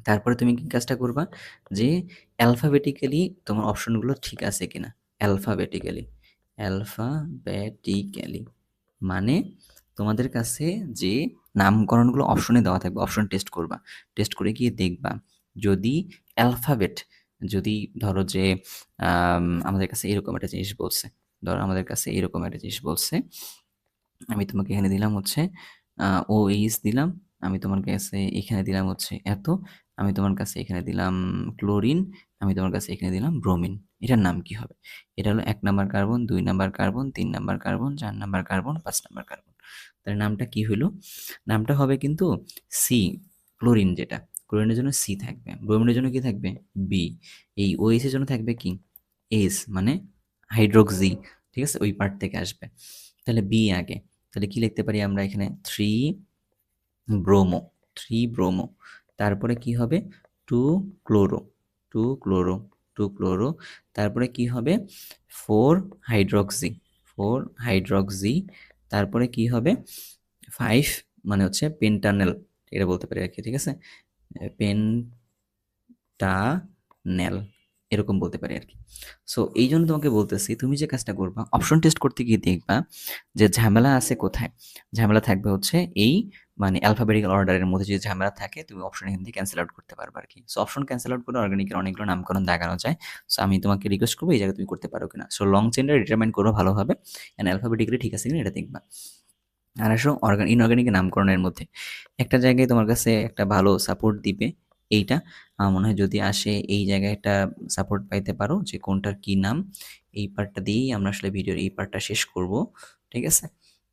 তারপরে তুমি কি কাজটা করবা, যে অ্যালফাবেটিক্যালি তোমার অপশনগুলো ঠিক আছে কিনা, অ্যালফাবেটিক্যালি মানে তোমাদের কাছে যে নামকরণগুলো অপশনে দেওয়া থাকবে, অপশন টেস্ট করবা, টেস্ট করে গিয়ে দেখবা যদি অ্যালফাবেট, যদি ধরো যে আমাদের কাছে এরকম একটা জিনিস বলছে, ধরো আমাদের কাছে এরকম একটা জিনিস বলছে, আমি তোমাকে এখানে দিলাম হচ্ছে OH দিলাম, আমি তোমার কাছে এখানে দিলাম হচ্ছে এত, আমি তোমার কাছে এখানে দিলাম ক্লোরিন, আমি তোমার কাছে এখানে দিলাম ব্রোমিন। এটার নাম কি হবে? এটা হলো 1 number carbon, 2 number carbon, 3 number carbon, 4 number carbon, 5 number carbon. তাহলে নামটা কি হলো? নামটা হবে কিন্তু সি, ক্লোরিন যেটা, ক্লোরিনের জন্য সি থাকবে, ব্রোমিনের জন্য কি থাকবে, বি, এই OH এর জন্য থাকবে কি, এস, মানে হাইড্রোক্সি। ঠিক আছে, ওই পার্ট থেকে আসবে। তাহলে বি আগে, তাহলে কি লিখতে পারি আমরা এখানে, ব্রোমো, 3 ব্রোমো। তারপরে কি হবে, two chloro, two chloro, two chloro. তারপরে কি হবে, 4 হাইড্রক্সি, 4 হাইড্রক্সি। তারপরে কি হবে, 5 মানে হচ্ছে পেন্টানেল, এটা বলতে পারি আর কি। ঠিক আছে, পেন্টানেল, এরকম বলতে পারি আরকি। সো এইজন্য তোমাকে বলতেছি তুমি যে কাজটা করবা অপশন টেস্ট করতে গিয়ে দেখবা যে ঝামেলা আছে কোথায়? ঝামেলা থাকবে হচ্ছে এই মানে অ্যালফাবেটিক্যাল অর্ডারের মধ্যে যদি ঝামেলা থাকে তুমি অপশন এখান থেকে ক্যানসেল আউট করতে পারবা আরকি। সো অপশন ক্যানসেল আউট করে অর্গানিকের অনেকগুলো নামকরণ দেখানো যায়। সো আমি তোমাকে রিকোয়েস্ট করব এই জায়গায় তুমি করতে পারো কিনা। সো লং চেইনটা ডিটারমাইন করো ভালোভাবে অ্যান্ড অ্যালফাবেটিক্যালি ঠিক আছে কিনা এটা দেখবা। আর আসো ইনঅর্গানিক নামকরণের মধ্যে একটা জায়গায় তোমার কাছে একটা ভালো সাপোর্ট দিবে এইটা। আমার মনে হয় যদি আসে এই জায়গায় একটা সাপোর্ট পাইতে পারো যে কোনটার কি নাম। এই পার্টটা দিয়েই আমরা আসলে ভিডিওর এই পার্টটা শেষ করব। ঠিক আছে?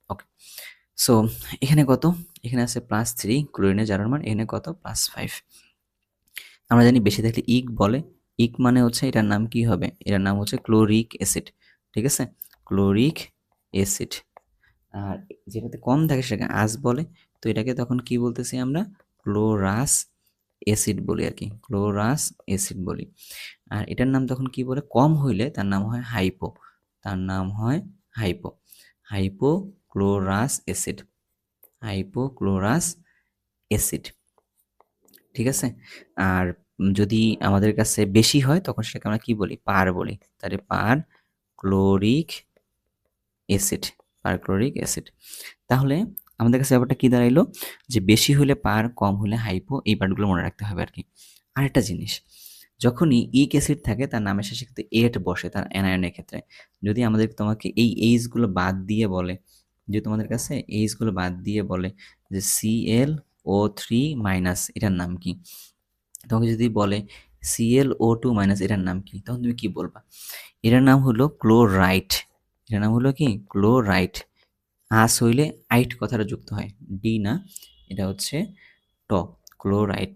ওকে। সো এখানে কত? এখানে আছে +3 ক্লোরিনের জারণ মান, এখানে কত? +5। আমরা জানি বেশি থাকলে ইক বলে। ইক মানে হচ্ছে এটার নাম কি হবে? এটার নাম হচ্ছে ক্লোরিক অ্যাসিড। ঠিক আছে? Chloric acid. আর যেটাতে কম থাকে সেটাকে আজ বলে। তো এটাকে তখন কি বলতেছি আমরা? ক্লোরাস অ্যাসিড বলি আরকি। ক্লোরাস অ্যাসিড বলি। আর এটার নাম তখন কি বলে? কম হইলে তার নাম হয় হাইপো। তার নাম হয় hypo. Hypochlorous acid. Hypochlorous acid. ঠিক আছে? আর যদি আমাদের কাছে বেশি হয় তখন সেটাকে আমরা কি বলি? পার বলি। তাহলে পারক্লোরিক অ্যাসিড। Perchloric acid. তাহলে আমাদের কাছে ব্যাপারটা কি দাঁড়াইলো? যে বেশি হলে পার, কম হলে হাইপো, এই পার্টগুলো মনে রাখতে হবে আরকি। আরেকটা জিনিস, যখনই ইক অ্যাসিড থাকে তার নামের শেষে কিন্তু এট বসে তার অ্যানায়নের ক্ষেত্রে। যদি তোমাকে এই এইচগুলো বাদ দিয়ে বলে, যে তোমাদের কাছে এইচগুলো বাদ দিয়ে বলে যে Cl O3- এটার নাম কি? তোমাকে যদি বলে ClO2- এটার নাম কি? তখন তুমি কি বলবা? এটার নাম হলো ক্লোরাইট। এটার নাম হলো কি? ক্লোরাইট। আস হইলে আইট কথাটা যুক্ত হয়। ডি না, এটা হচ্ছে ট। ক্লোরাইট।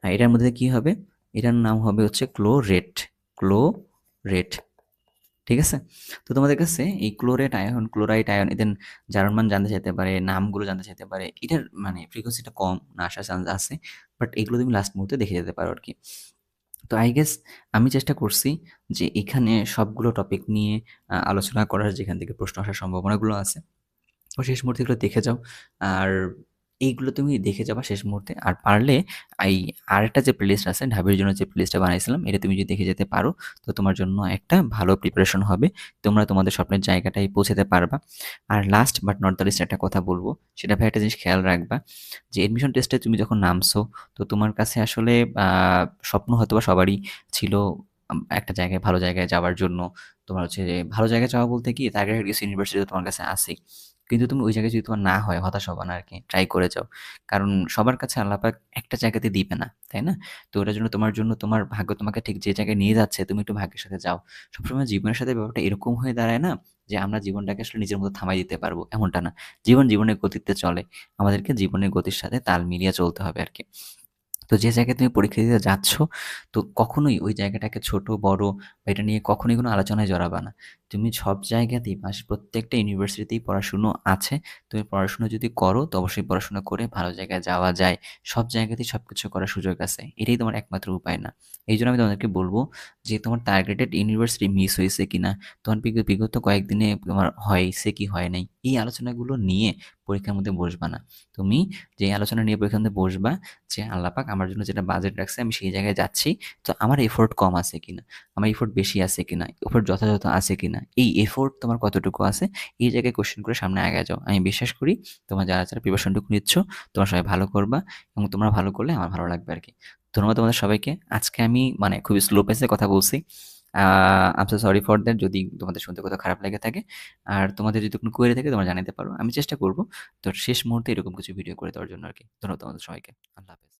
আর এটার মধ্যে কি হবে? এটার নাম হবে হচ্ছে ক্লোরেট। ক্লোরেট। ঠিক আছে? তো তোমাদের কাছে এই ক্লোরেট আয়ন, ক্লোরাইট আয়ন এদের জারণ মান জানতে চাইতে পারে, নামগুলো জানতে চাইতে পারে। এটার মানে ফ্রিকোয়েন্সিটা কম না আসার চান্স আছে। বাট এগুলো তুমি লাস্ট মুহূর্তে দেখে যেতে পারো আরকি। তো আই গেস আমি চেষ্টা করছি যে এখানে সবগুলো টপিক নিয়ে আলোচনা করার, যেখান থেকে প্রশ্ন আসার সম্ভাবনাগুলো আছে। তো শেষ মুহূর্তে এগুলো দেখে যাও। আর এইগুলো তুমি দেখে যাবা শেষ মুহূর্তে। আর পারলে এই আরেকটা যে প্লেলিস্ট আছে, ঢাবির জন্য যে প্লেলিস্টটা বানাইছিলাম, এটা তুমি যদি দেখে যেতে পারো, তো তোমার জন্য একটা ভালো প্রিপারেশন হবে। তোমরা তোমাদের স্বপ্নের জায়গাটায় পৌঁছাতে পারবা। আর last but not the least একটা কথা বলবো, সেটা ভাই একটা জিনিস খেয়াল রাখবা যে এডমিশন টেস্টে তুমি যখন নামছো, তো তোমার কাছে আসলে স্বপ্ন হয়তোবা সবারই ছিল একটা জায়গায়, ভালো জায়গায় যাওয়ার জন্য। তোমার হচ্ছে যে ভালো জায়গায় যাওয়া বলতে কি, টার্গেটেড কিছু ইউনিভার্সিটি তোমার কাছে আছেই। কিন্তু তুমি ওই জায়গায় যদি তোমার না হয়, হতাশ হবা না আরকি। ট্রাই করে যাও। কারণ সবার কাছে আল্লাহ পাক একটা জায়গাতে দিবে না, তাই না? তো ওটার জন্য তোমার ভাগ্য তোমাকে ঠিক যে জায়গায় নিয়ে যাচ্ছে, তুমি একটু ভাগ্যের সাথে যাও। সবসময় জীবনের সাথে ব্যাপারটা এরকম হয়ে দাঁড়ায় না যে আমরা জীবনটাকে আসলে নিজের মতো থামাই দিতে পারবো, এমনটা না। জীবন জীবনের গতিতে চলে। আমাদেরকে জীবনের গতির সাথে তাল মিলিয়ে চলতে হবে আরকি। তো যে জায়গায় তুমি পরীক্ষা দিতে যাচ্ছ, তো কখনোই ওই জায়গাটাকে ছোট বড় বা এটা নিয়ে কখনোই কোনো আলোচনায় জড়াবা না। তুমি সব জায়গাতেই প্রত্যেকটা ইউনিভার্সিটিতেই পড়াশুনো আছে। তুমি পড়াশোনা যদি করো তো অবশ্যই পড়াশোনা করে ভালো জায়গায় যাওয়া যায়। সব জায়গাতেই সবকিছু করার সুযোগ আছে। এটাই তোমার একমাত্র উপায় না। এইজন্য আমি তোমাদেরকে বলব যে তোমার টার্গেটেড ইউনিভার্সিটি মিস হইছে কিনা, তোমার বিগত কয়েকদিনে তোমার হইছে কি হয় নাই, এই আলোচনাগুলো নিয়ে পরীক্ষার মধ্যে বসবা না। তুমি যে আলোচনা নিয়ে পরীক্ষার মধ্যে বসবা যে আল্লাহ পাক আমার জন্য যেটা বাজেট রাখছে আমি সেই জায়গায় যাচ্ছি। তো আমার এফোর্ট কম আছে কিনা? আমার এফোর্ট বেশি আছে কিনা? এফোর্ট যথাযথ আছে কিনা? এই এফোর্ট তোমার কতটুকু আছে? এই জায়গায় কোয়েশ্চেন করে সামনে আগায় যাও। আমি বিশ্বাস করি তোমরা যারা প্রিপারেশনটুকু নিচ্ছ, তোমরা সবাই ভালো করবা এবং তোমরা ভালো করলে আমার ভালো লাগবে আরকি। ধন্যবাদ তোমাদের সবাইকে। আজকে আমি মানে খুবই স্লো পেসে কথা বলছি। I am so sorry for that যদি তোমাদের শুনতে কোথাও খারাপ লেগে থাকে। আর তোমাদের যদি কোনো কোয়েরি থাকে তোমরা জানাতে পারো। আমি চেষ্টা করব তো শেষ মুহূর্তে এরকম কিছু ভিডিও করে দেওয়ার জন্য আরকি। ধন্যবাদ তোমাদের সবাইকে। আল্লাহ হাফেজ।